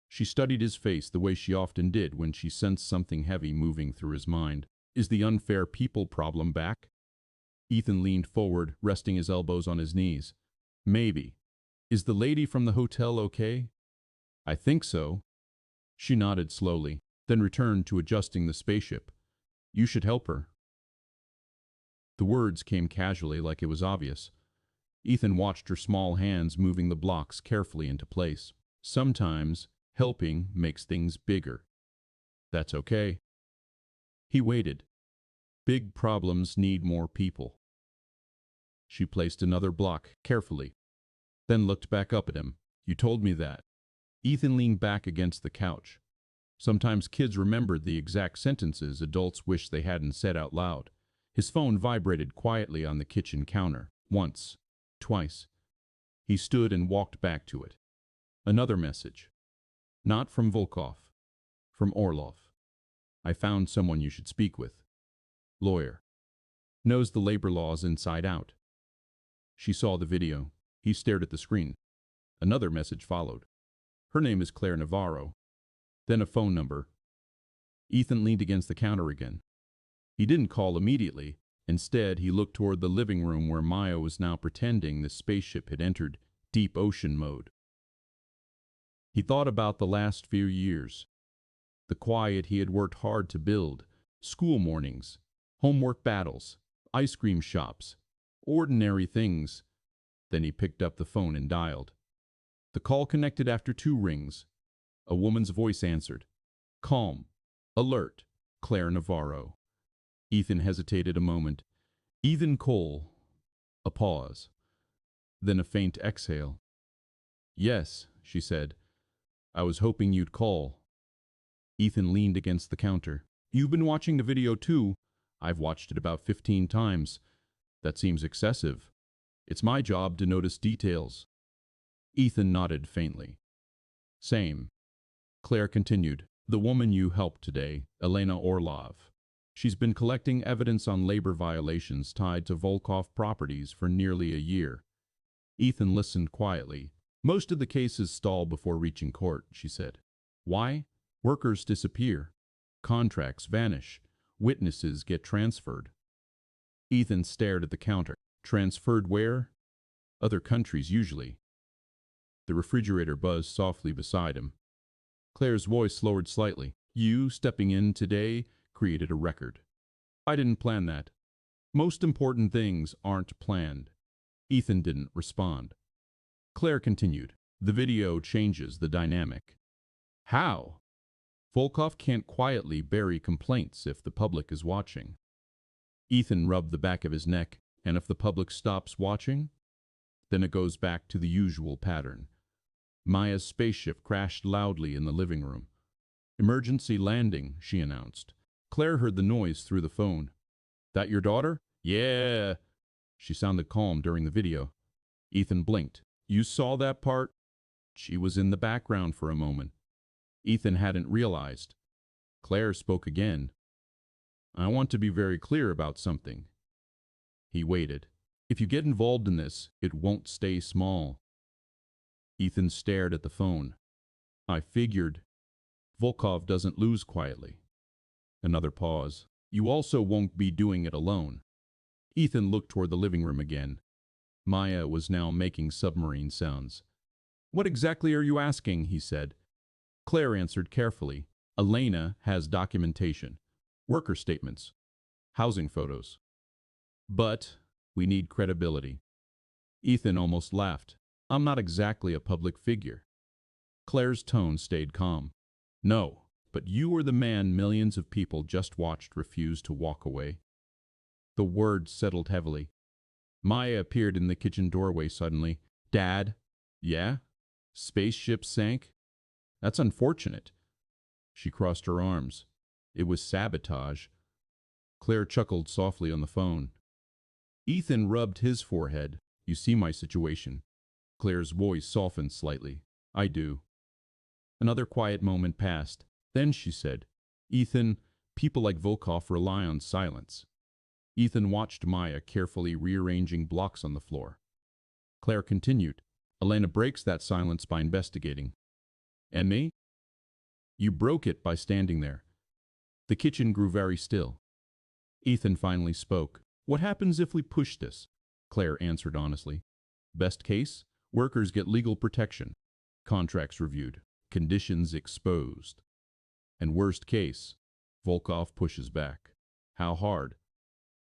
[SPEAKER 1] She studied his face the way she often did when she sensed something heavy moving through his mind. "Is the unfair people problem back?" Ethan leaned forward, resting his elbows on his knees. "Maybe. Is the lady from the hotel okay?" "I think so." She nodded slowly, then returned to adjusting the spaceship. "You should help her." The words came casually, like it was obvious. Ethan watched her small hands moving the blocks carefully into place. Sometimes, helping makes things bigger. That's okay. He waited. Big problems need more people. She placed another block carefully, then looked back up at him. You told me that. Ethan leaned back against the couch. Sometimes kids remembered the exact sentences adults wished they hadn't said out loud. His phone vibrated quietly on the kitchen counter. Once, twice. He stood and walked back to it. Another message. Not from Volkov. From Orlov. I found someone you should speak with. Lawyer. Knows the labor laws inside out. She saw the video. He stared at the screen. Another message followed. Her name is Claire Navarro. Then a phone number. Ethan leaned against the counter again. He didn't call immediately. Instead, he looked toward the living room where Maya was now pretending the spaceship had entered deep ocean mode. He thought about the last few years. The quiet he had worked hard to build. School mornings, homework battles, ice cream shops, ordinary things. Then he picked up the phone and dialed. The call connected after 2 rings. A woman's voice answered. Calm, alert, Claire Navarro. Ethan hesitated a moment. Ethan Cole. A pause. Then a faint exhale. Yes, she said. I was hoping you'd call. Ethan leaned against the counter. You've been watching the video too. I've watched it about 15 times. That seems excessive. It's my job to notice details. Ethan nodded faintly. Same. Claire continued. The woman you helped today, Elena Orlov. She's been collecting evidence on labor violations tied to Volkov properties for nearly a year. Ethan listened quietly. Most of the cases stall before reaching court, she said. Why? Workers disappear. Contracts vanish. Witnesses get transferred. Ethan stared at the counter. Transferred where? Other countries, usually. The refrigerator buzzed softly beside him. Claire's voice lowered slightly. You, stepping in today, created a record. I didn't plan that. Most important things aren't planned. Ethan didn't respond. Claire continued. The video changes the dynamic. How? Volkov can't quietly bury complaints if the public is watching. Ethan rubbed the back of his neck, and if the public stops watching, then it goes back to the usual pattern. Maya's spaceship crashed loudly in the living room. Emergency landing, she announced. Claire heard the noise through the phone. That your daughter? Yeah. She sounded calm during the video. Ethan blinked. You saw that part? She was in the background for a moment. Ethan hadn't realized. Claire spoke again. I want to be very clear about something. He waited. If you get involved in this, it won't stay small. Ethan stared at the phone. I figured. Volkov doesn't lose quietly. Another pause. You also won't be doing it alone. Ethan looked toward the living room again. Maya was now making submarine sounds. What exactly are you asking? He said. Claire answered carefully. Elena has documentation. Worker statements. Housing photos. But we need credibility. Ethan almost laughed. I'm not exactly a public figure. Claire's tone stayed calm. No, but you are the man millions of people just watched refuse to walk away. The words settled heavily. Maya appeared in the kitchen doorway suddenly. Dad? Yeah? Spaceship sank? That's unfortunate. She crossed her arms. It was sabotage. Claire chuckled softly on the phone. Ethan rubbed his forehead. You see my situation. Claire's voice softened slightly. I do. Another quiet moment passed. Then she said, Ethan, people like Volkov rely on silence. Ethan watched Maya carefully rearranging blocks on the floor. Claire continued, Elena breaks that silence by investigating. And me? You broke it by standing there. The kitchen grew very still. Ethan finally spoke. What happens if we push this? Claire answered honestly. Best case, workers get legal protection. Contracts reviewed. Conditions exposed. And worst case, Volkov pushes back. How hard?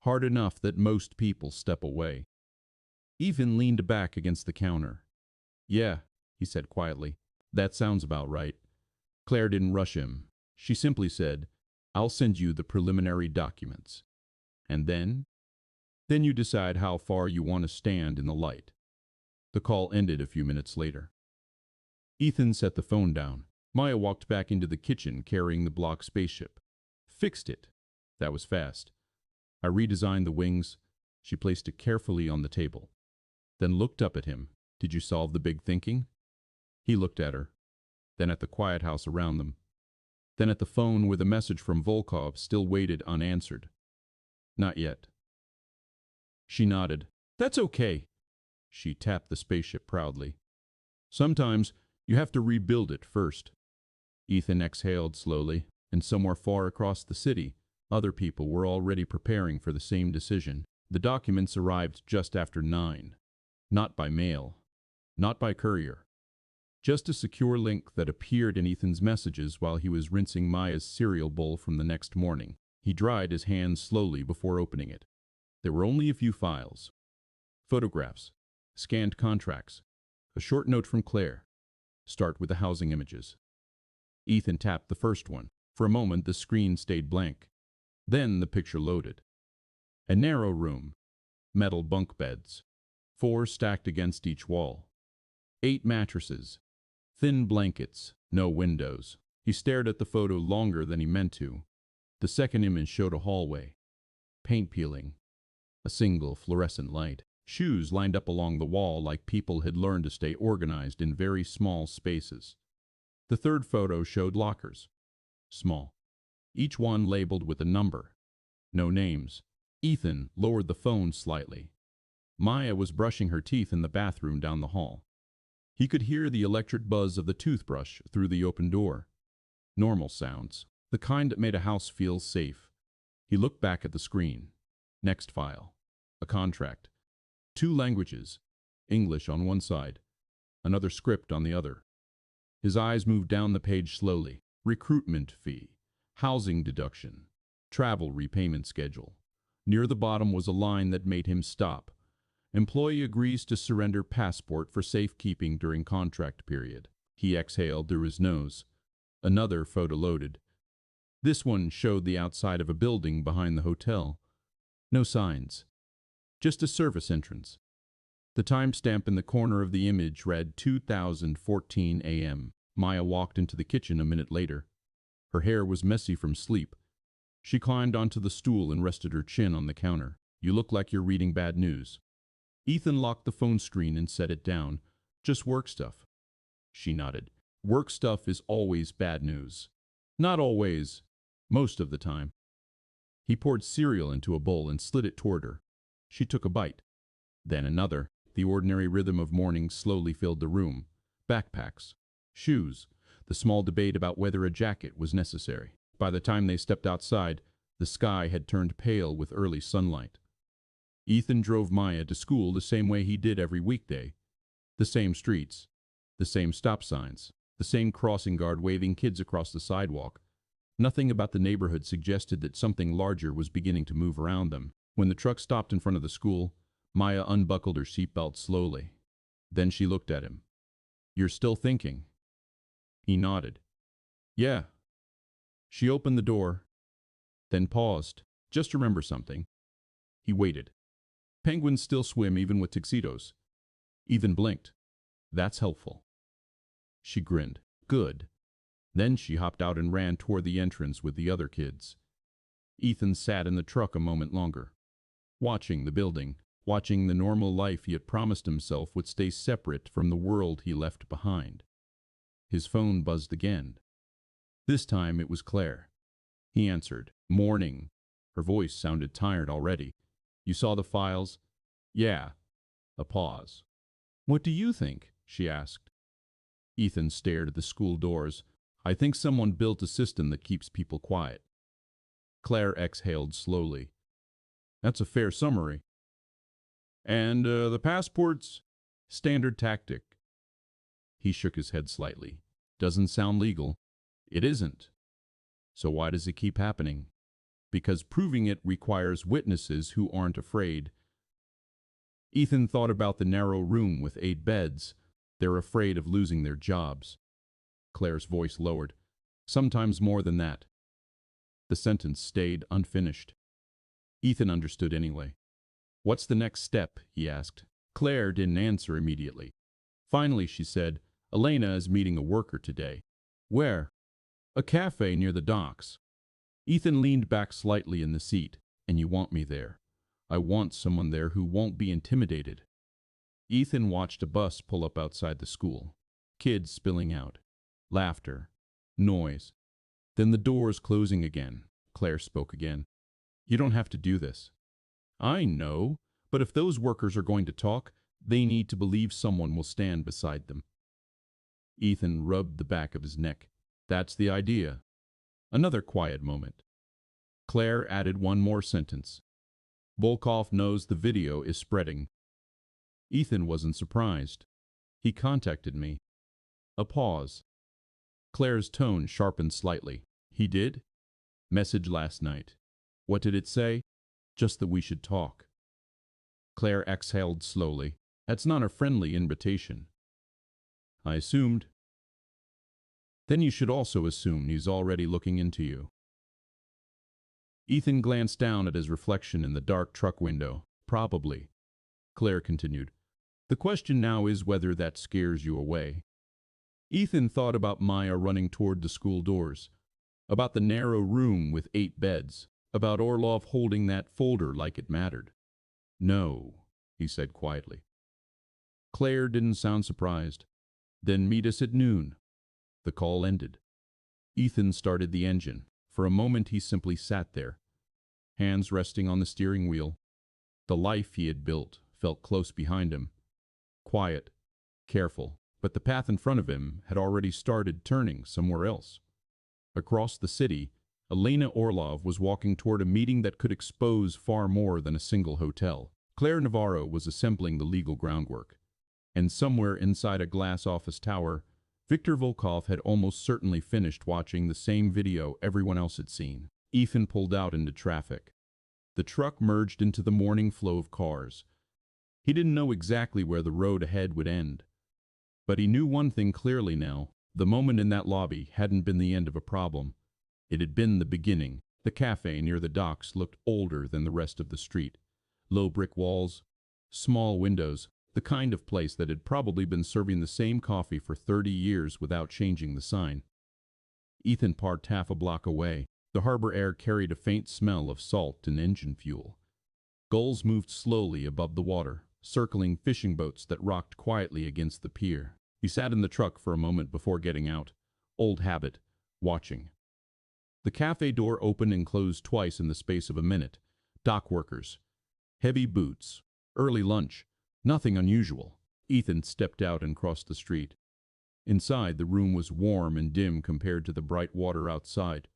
[SPEAKER 1] Hard enough that most people step away. Ethan leaned back against the counter. Yeah, he said quietly. That sounds about right. Claire didn't rush him. She simply said, I'll send you the preliminary documents. And then? Then you decide how far you want to stand in the light. The call ended a few minutes later. Ethan set the phone down. Maya walked back into the kitchen carrying the block spaceship. Fixed it. That was fast. I redesigned the wings. She placed it carefully on the table. Then looked up at him. Did you solve the big thinking? He looked at her. Then at the quiet house around them. Then at the phone where the message from Volkov still waited unanswered. Not yet. She nodded. That's okay. She tapped the spaceship proudly. Sometimes you have to rebuild it first. Ethan exhaled slowly, and somewhere far across the city, other people were already preparing for the same decision. The documents arrived just after 9. Not by mail. Not by courier. Just a secure link that appeared in Ethan's messages while he was rinsing Maya's cereal bowl from the next morning. He dried his hands slowly before opening it. There were only a few files. Photographs. Scanned contracts. A short note from Claire. Start with the housing images. Ethan tapped the first one. For a moment the screen stayed blank. Then the picture loaded. A narrow room. Metal bunk beds. 4 stacked against each wall. 8 mattresses. Thin blankets. No windows. He stared at the photo longer than he meant to. The second image showed a hallway. Paint peeling. A single fluorescent light. Shoes lined up along the wall like people had learned to stay organized in very small spaces. The third photo showed lockers. Small. Each one labeled with a number. No names. Ethan lowered the phone slightly. Maya was brushing her teeth in the bathroom down the hall. He could hear the electric buzz of the toothbrush through the open door. Normal sounds. The kind that made a house feel safe. He looked back at the screen. Next file. A contract. 2 languages. English on one side. Another script on the other. His eyes moved down the page slowly. Recruitment fee. Housing deduction. Travel repayment schedule. Near the bottom was a line that made him stop. Employee agrees to surrender passport for safekeeping during contract period. He exhaled through his nose. Another photo loaded. This one showed the outside of a building behind the hotel. No signs. Just a service entrance. The timestamp in the corner of the image read 2014 a.m. Maya walked into the kitchen a minute later. Her hair was messy from sleep. She climbed onto the stool and rested her chin on the counter. You look like you're reading bad news. Ethan locked the phone screen and set it down. Just work stuff. She nodded. Work stuff is always bad news. Not always. Most of the time. He poured cereal into a bowl and slid it toward her. She took a bite. Then another. The ordinary rhythm of morning slowly filled the room. Backpacks. Shoes. The small debate about whether a jacket was necessary. By the time they stepped outside, the sky had turned pale with early sunlight. Ethan drove Maya to school the same way he did every weekday. The same streets. The same stop signs. The same crossing guard waving kids across the sidewalk. Nothing about the neighborhood suggested that something larger was beginning to move around them. When the truck stopped in front of the school, Maya unbuckled her seatbelt slowly. Then she looked at him. You're still thinking? He nodded. Yeah. She opened the door, then paused. Just remember something. He waited. Penguins still swim even with tuxedos. Ethan blinked. That's helpful. She grinned. Good. Then she hopped out and ran toward the entrance with the other kids. Ethan sat in the truck a moment longer, watching the building, watching the normal life he had promised himself would stay separate from the world he left behind. His phone buzzed again. This time it was Claire. He answered. Morning. Her voice sounded tired already. You saw the files? Yeah. A pause. What do you think? She asked. Ethan stared at the school doors. I think someone built a system that keeps people quiet. Claire exhaled slowly. That's a fair summary. And the passports? Standard tactic. He shook his head slightly. Doesn't sound legal. It isn't. So why does it keep happening? Because proving it requires witnesses who aren't afraid. Ethan thought about the narrow room with 8 beds. They're afraid of losing their jobs. Claire's voice lowered. Sometimes more than that. The sentence stayed unfinished. Ethan understood anyway. What's the next step? He asked. Claire didn't answer immediately. Finally, she said, Elena is meeting a worker today. Where? A cafe near the docks. Ethan leaned back slightly in the seat. And you want me there. I want someone there who won't be intimidated. Ethan watched a bus pull up outside the school. Kids spilling out. Laughter. Noise. Then the doors closing again. Claire spoke again. You don't have to do this. I know, but if those workers are going to talk, they need to believe someone will stand beside them. Ethan rubbed the back of his neck. That's the idea. Another quiet moment. Claire added one more sentence. Volkov knows the video is spreading. Ethan wasn't surprised. He contacted me. A pause. Claire's tone sharpened slightly. He did? Message last night. What did it say? Just that we should talk. Claire exhaled slowly. That's not a friendly invitation. I assumed. Then you should also assume he's already looking into you. Ethan glanced down at his reflection in the dark truck window. Probably. Claire continued. The question now is whether that scares you away. Ethan thought about Maya running toward the school doors, about the narrow room with 8 beds, about Orlov holding that folder like it mattered. No, he said quietly. Claire didn't sound surprised. Then meet us at noon. The call ended. Ethan started the engine. For a moment he simply sat there, hands resting on the steering wheel. The life he had built felt close behind him. Quiet, careful, but the path in front of him had already started turning somewhere else. Across the city, Elena Orlov was walking toward a meeting that could expose far more than a single hotel. Claire Navarro was assembling the legal groundwork. And somewhere inside a glass office tower, Viktor Volkov had almost certainly finished watching the same video everyone else had seen. Ethan pulled out into traffic. The truck merged into the morning flow of cars. He didn't know exactly where the road ahead would end. But he knew one thing clearly now. The moment in that lobby hadn't been the end of a problem. It had been the beginning. The cafe near the docks looked older than the rest of the street. Low brick walls, small windows, the kind of place that had probably been serving the same coffee for 30 years without changing the sign. Ethan parked half a block away. The harbor air carried a faint smell of salt and engine fuel. Gulls moved slowly above the water, circling fishing boats that rocked quietly against the pier. He sat in the truck for a moment before getting out. Old habit, watching. The cafe door opened and closed twice in the space of a minute. Dock workers. Heavy boots. Early lunch. Nothing unusual. Ethan stepped out and crossed the street. Inside, the room was warm and dim compared to the bright water outside.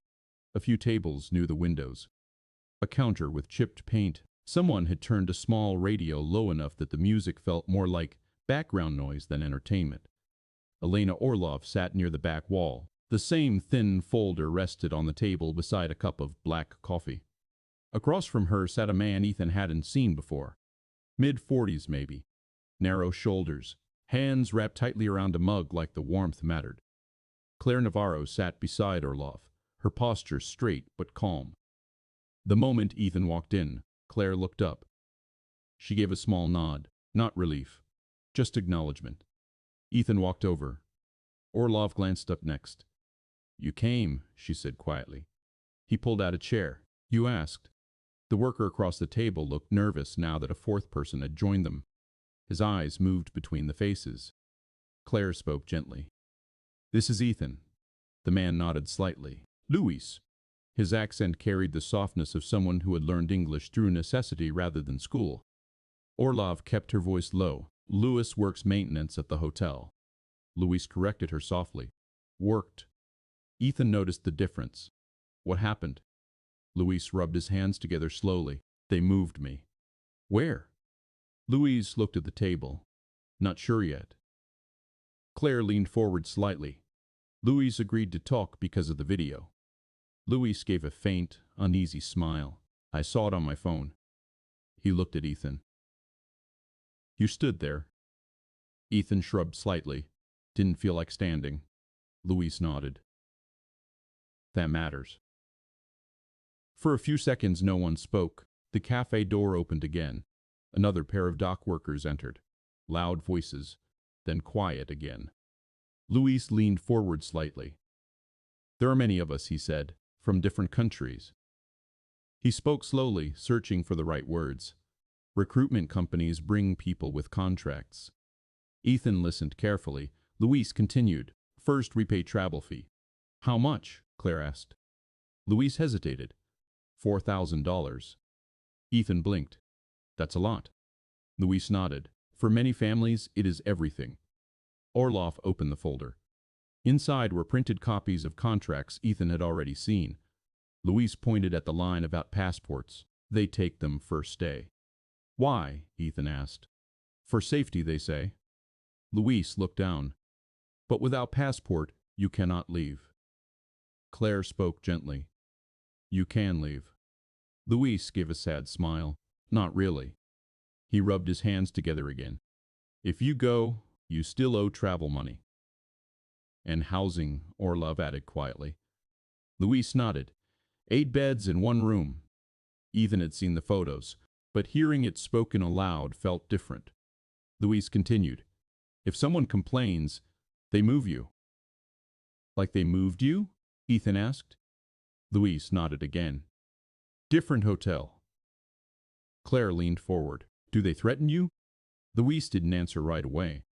[SPEAKER 1] A few tables near the windows. A counter with chipped paint. Someone had turned a small radio low enough that the music felt more like background noise than entertainment. Elena Orlov sat near the back wall. The same thin folder rested on the table beside a cup of black coffee. Across from her sat a man Ethan hadn't seen before. Mid-40s maybe. Narrow shoulders. Hands wrapped tightly around a mug like the warmth mattered. Claire Navarro sat beside Orlov, her posture straight but calm. The moment Ethan walked in, Claire looked up. She gave a small nod, not relief, just acknowledgement. Ethan walked over. Orlov glanced up next. You came, she said quietly. He pulled out a chair. You asked. The worker across the table looked nervous now that a fourth person had joined them. His eyes moved between the faces. Claire spoke gently. This is Ethan. The man nodded slightly. Luis. His accent carried the softness of someone who had learned English through necessity rather than school. Orlov kept her voice low. Luis works maintenance at the hotel. Luis corrected her softly. Worked. Ethan noticed the difference. What happened? Luis rubbed his hands together slowly. They moved me. Where? Luis looked at the table. Not sure yet. Claire leaned forward slightly. Luis agreed to talk because of the video. Luis gave a faint, uneasy smile. I saw it on my phone. He looked at Ethan. You stood there. Ethan shrugged slightly. Didn't feel like standing. Luis nodded. That matters. For a few seconds no one spoke. The cafe door opened again. Another pair of dock workers entered. Loud voices, then quiet again. Luis leaned forward slightly. There are many of us, he said, from different countries. He spoke slowly, searching for the right words. Recruitment companies bring people with contracts. Ethan listened carefully. Luis continued. First, we pay travel fee. How much? Claire asked. Luis hesitated. $4,000. Ethan blinked. That's a lot. Luis nodded. For many families, it is everything. Orlov opened the folder. Inside were printed copies of contracts Ethan had already seen. Luis pointed at the line about passports. They take them first day. Why? Ethan asked. For safety, they say. Luis looked down. But without passport, you cannot leave. Claire spoke gently. You can leave. Luis gave a sad smile. Not really. He rubbed his hands together again. If you go, you still owe travel money. And housing, Orlov added quietly. Luis nodded. 8 beds in 1 room. Ethan had seen the photos, but hearing it spoken aloud felt different. Luis continued. If someone complains, they move you. Like they moved you? Ethan asked. Luis nodded again. Different hotel. Claire leaned forward. Do they threaten you? Luis didn't answer right away.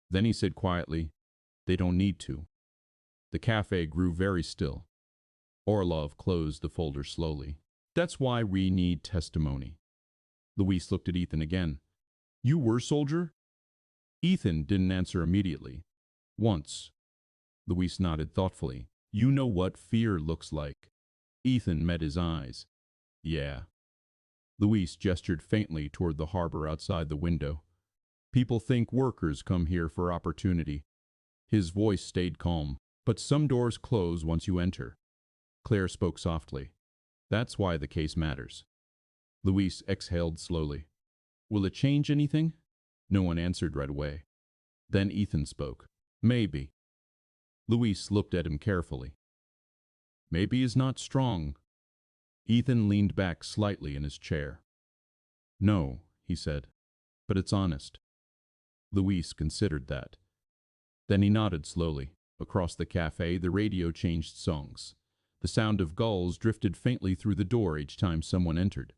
[SPEAKER 1] Then he said quietly, they don't need to. The cafe grew very still. Orlov closed the folder slowly. That's why we need testimony. Luis looked at Ethan again. You were soldier? Ethan didn't answer immediately. Once. Luis nodded thoughtfully. You know what fear looks like. Ethan met his eyes. Yeah. Luis gestured faintly toward the harbor outside the window. People think workers come here for opportunity. His voice stayed calm. But some doors close once you enter. Claire spoke softly. That's why the case matters. Luis exhaled slowly. Will it change anything? No one answered right away. Then Ethan spoke. Maybe. Luis looked at him carefully. Maybe is not strong. Ethan leaned back slightly in his chair. No, he said, but it's honest. Luis considered that. Then he nodded slowly. Across the cafe, the radio changed songs. The sound of gulls drifted faintly through the door each time someone entered.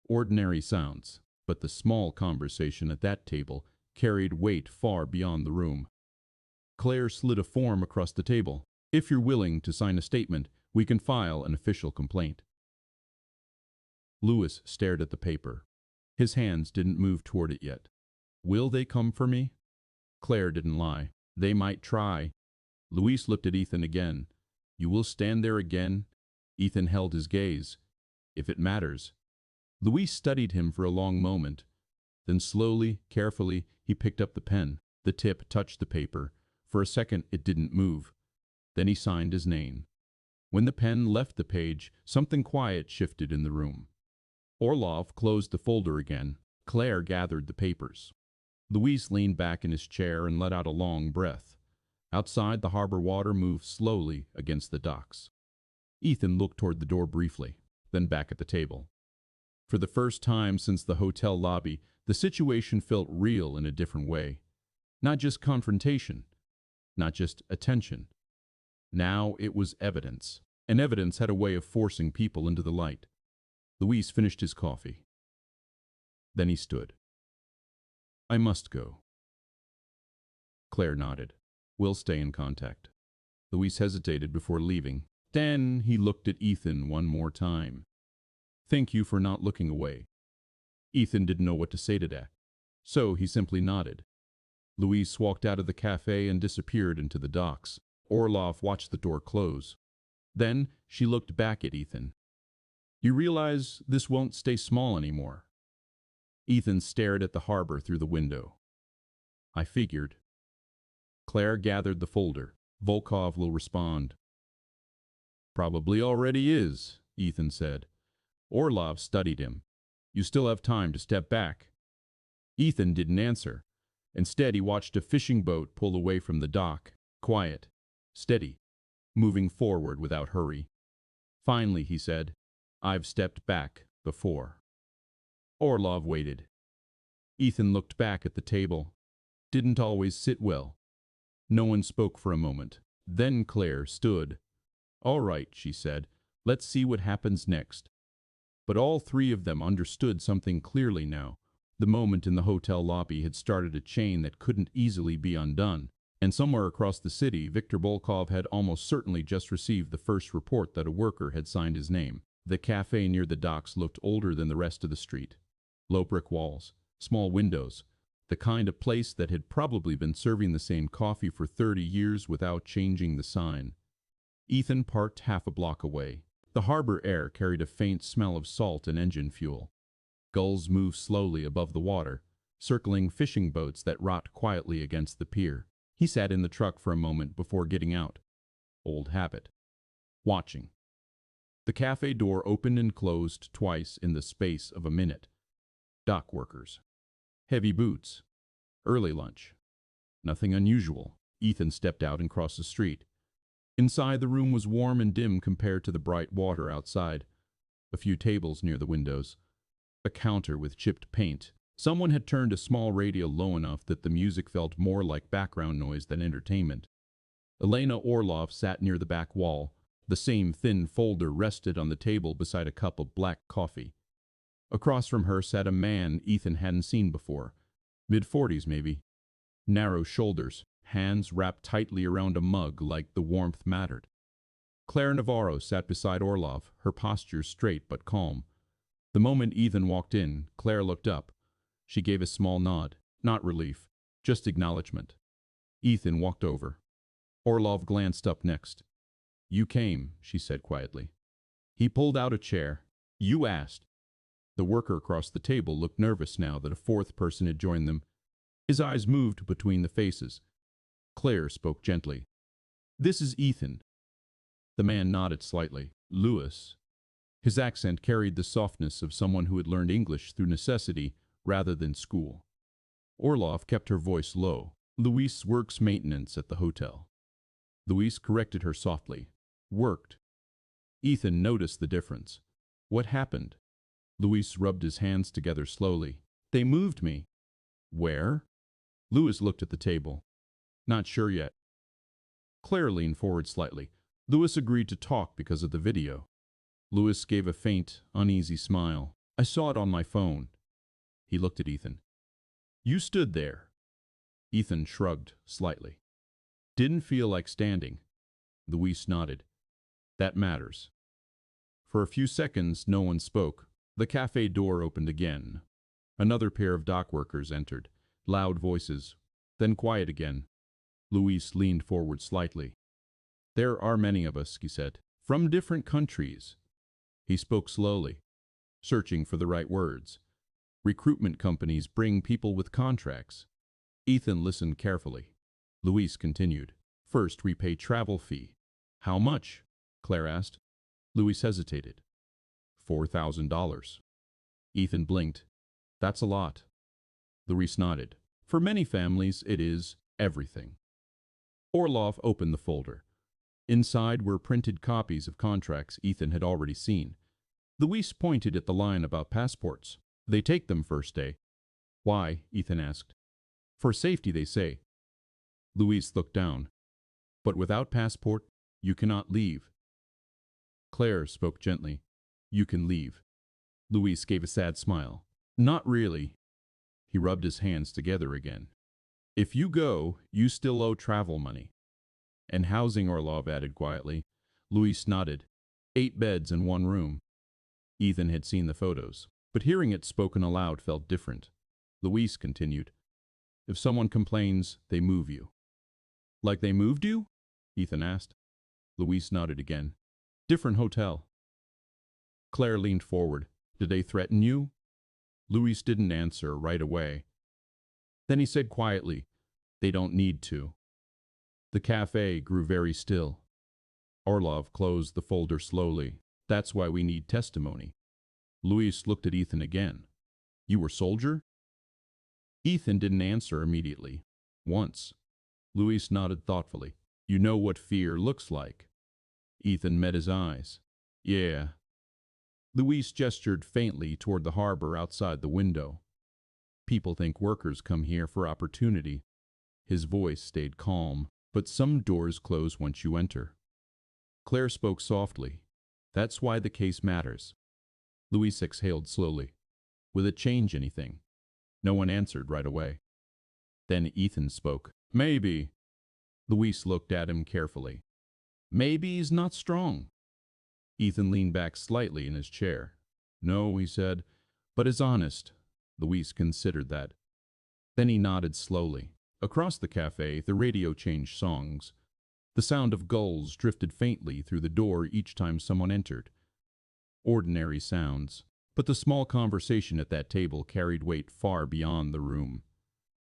[SPEAKER 1] Ordinary sounds, but the small conversation at that table carried weight far beyond the room. Claire slid a form across the table. If you're willing to sign a statement, we can file an official complaint. Luis stared at the paper. His hands didn't move toward it yet. Will they come for me? Claire didn't lie. They might try. Luis looked at Ethan again. You will stand there again? Ethan held his gaze. If it matters. Luis studied him for a long moment. Then slowly, carefully, he picked up the pen. The tip touched the paper. For a second it didn't move. Then he signed his name. When the pen left the page, something quiet shifted in the room. Orlov closed the folder again. Claire gathered the papers. Luis leaned back in his chair and let out a long breath. Outside, the harbor water moved slowly against the docks. Ethan looked toward the door briefly, then back at the table. For the first time since the hotel lobby, the situation felt real in a different way. Not just confrontation, not just attention. Now it was evidence, and evidence had a way of forcing people into the light. Luis finished his coffee. Then he stood. I must go. Claire nodded. We'll stay in contact. Luis hesitated before leaving. Then he looked at Ethan one more time. Thank you for not looking away. Ethan didn't know what to say to that, so he simply nodded. Luis walked out of the cafe and disappeared into the docks. Orlov watched the door close. Then she looked back at Ethan. You realize this won't stay small anymore. Ethan stared at the harbor through the window. I figured. Claire gathered the folder. Volkov will respond. Probably already is, Ethan said. Orlov studied him. You still have time to step back. Ethan didn't answer. Instead, he watched a fishing boat pull away from the dock, quiet, steady, moving forward without hurry. Finally, he said, "I've stepped back before." Orlov waited. Ethan looked back at the table. Didn't always sit well. No one spoke for a moment. Then Claire stood. "All right," she said. "Let's see what happens next." But all three of them understood something clearly now. The moment in the hotel lobby had started a chain that couldn't easily be undone. And somewhere across the city, Viktor Volkov had almost certainly just received the first report that a worker had signed his name. The cafe near the docks looked older than the rest of the street. Low brick walls, small windows, the kind of place that had probably been serving the same coffee for 30 years without changing the sign. Ethan parked half a block away. The harbor air carried a faint smell of salt and engine fuel. Gulls moved slowly above the water, circling fishing boats that rocked quietly against the pier. He sat in the truck for a moment before getting out. Old habit. Watching. The cafe door opened and closed twice in the space of a minute. Dock workers. Heavy boots. Early lunch. Nothing unusual. Ethan stepped out and crossed the street. Inside, the room was warm and dim compared to the bright water outside. A few tables near the windows. A counter with chipped paint. Someone had turned a small radio low enough that the music felt more like background noise than entertainment. Elena Orlov sat near the back wall. The same thin folder rested on the table beside a cup of black coffee. Across from her sat a man Ethan hadn't seen before. Mid-40s maybe. Narrow shoulders, hands wrapped tightly around a mug like the warmth mattered. Claire Navarro sat beside Orlov, her posture straight but calm. The moment Ethan walked in, Claire looked up. She gave a small nod, not relief, just acknowledgement. Ethan walked over. Orlov glanced up next. "You came," she said quietly. He pulled out a chair. "You asked." The worker across the table looked nervous now that a fourth person had joined them. His eyes moved between the faces. Claire spoke gently. "This is Ethan." The man nodded slightly. "Louis." His accent carried the softness of someone who had learned English through necessity rather than school. Orlov kept her voice low. "Louis works maintenance at the hotel." Louis corrected her softly. "Worked." Ethan noticed the difference. "What happened?" Louis rubbed his hands together slowly. "They moved me." "Where?" Louis looked at the table. "Not sure yet." Claire leaned forward slightly. Louis agreed to talk because of the video. Louis gave a faint, uneasy smile. "I saw it on my phone." He looked at Ethan. "You stood there." Ethan shrugged slightly. "Didn't feel like standing." Louis nodded. "That matters." For a few seconds, no one spoke. The cafe door opened again. Another pair of dock workers entered. Loud voices. Then quiet again. Louis leaned forward slightly. "There are many of us," he said, "from different countries." He spoke slowly, searching for the right words. "Recruitment companies bring people with contracts." Ethan listened carefully. Louis continued. "First, we pay travel fee." "How much?" Claire asked. Louis hesitated. $4,000. Ethan blinked. "That's a lot." Louis nodded. "For many families, it is everything." Orlov opened the folder. Inside were printed copies of contracts Ethan had already seen. Louis pointed at the line about passports. "They take them first day." "Why?" Ethan asked. "For safety, they say." Louis looked down. "But without passport, you cannot leave." Claire spoke gently. "You can leave." Louis gave a sad smile. "Not really." He rubbed his hands together again. "If you go, you still owe travel money." "And housing," Orlov added quietly. Louis nodded. 8 beds in one room. Ethan had seen the photos, but hearing it spoken aloud felt different. Louis continued. "If someone complains, they move you." "Like they moved you?" Ethan asked. Louis nodded again. "Different hotel." Claire leaned forward. "Did they threaten you?" Louis didn't answer right away. Then he said quietly, "They don't need to." The cafe grew very still. Orlov closed the folder slowly. "That's why we need testimony." Louis looked at Ethan again. "You were soldier?" Ethan didn't answer immediately. Once. Luis nodded thoughtfully. You know what fear looks like. Ethan met his eyes. Yeah. Luis gestured faintly toward the harbor outside the window. People think workers come here for opportunity. His voice stayed calm, but some doors close once you enter. Claire spoke softly. That's why the case matters. Luis exhaled slowly. Will it change anything? No one answered right away. Then Ethan spoke. Maybe. Luis looked at him carefully. Maybe he's not strong. Ethan leaned back slightly in his chair. No, he said, but is honest. Luis considered that. Then he nodded slowly. Across the cafe, the radio changed songs. The sound of gulls drifted faintly through the door each time someone entered. Ordinary sounds, but the small conversation at that table carried weight far beyond the room.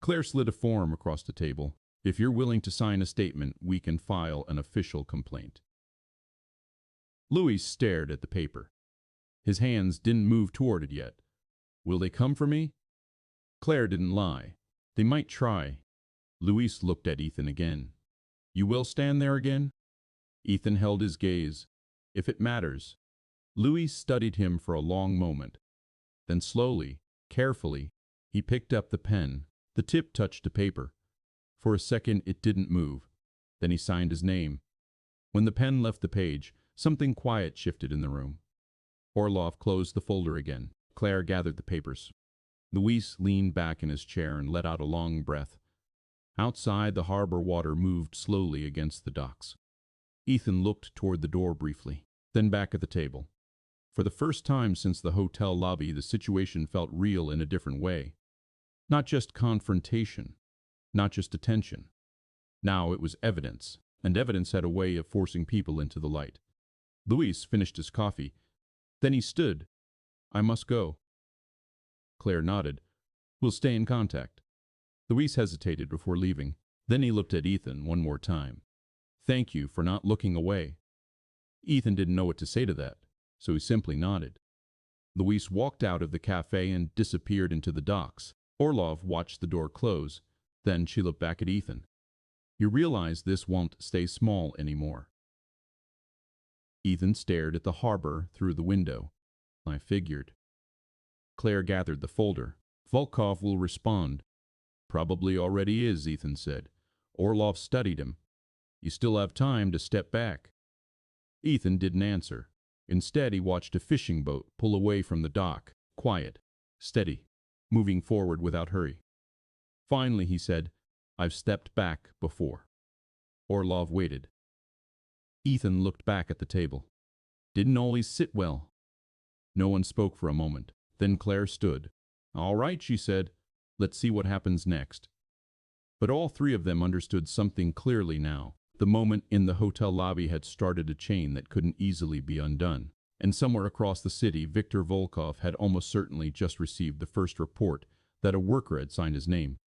[SPEAKER 1] Claire slid a form across the table. If you're willing to sign a statement, we can file an official complaint. Luis stared at the paper. His hands didn't move toward it yet. Will they come for me? Claire didn't lie. They might try. Luis looked at Ethan again. You will stand there again? Ethan held his gaze. If it matters. Luis studied him for a long moment. Then slowly, carefully, he picked up the pen. The tip touched the paper. For a second it didn't move. Then he signed his name. When the pen left the page, something quiet shifted in the room. Orlov closed the folder again. Claire gathered the papers. Luis leaned back in his chair and let out a long breath. Outside, the harbor water moved slowly against the docks. Ethan looked toward the door briefly, then back at the table. For the first time since the hotel lobby, the situation felt real in a different way. Not just confrontation, not just attention. Now it was evidence, and evidence had a way of forcing people into the light. Luis finished his coffee. Then he stood. I must go. Claire nodded. We'll stay in contact. Luis hesitated before leaving. Then he looked at Ethan one more time. Thank you for not looking away. Ethan didn't know what to say to that, so he simply nodded. Luis walked out of the cafe and disappeared into the docks. Orlov watched the door close. Then she looked back at Ethan. You realize this won't stay small anymore. Ethan stared at the harbor through the window. I figured. Claire gathered the folder. Volkov will respond. Probably already is, Ethan said. Orlov studied him. You still have time to step back. Ethan didn't answer. Instead, he watched a fishing boat pull away from the dock, quiet, steady, moving forward without hurry. Finally, he said, I've stepped back before. Orlov waited. Ethan looked back at the table. Didn't always sit well. No one spoke for a moment. Then Claire stood. All right, she said. Let's see what happens next. But all three of them understood something clearly now. The moment in the hotel lobby had started a chain that couldn't easily be undone. And somewhere across the city, Viktor Volkov had almost certainly just received the first report that a worker had signed his name.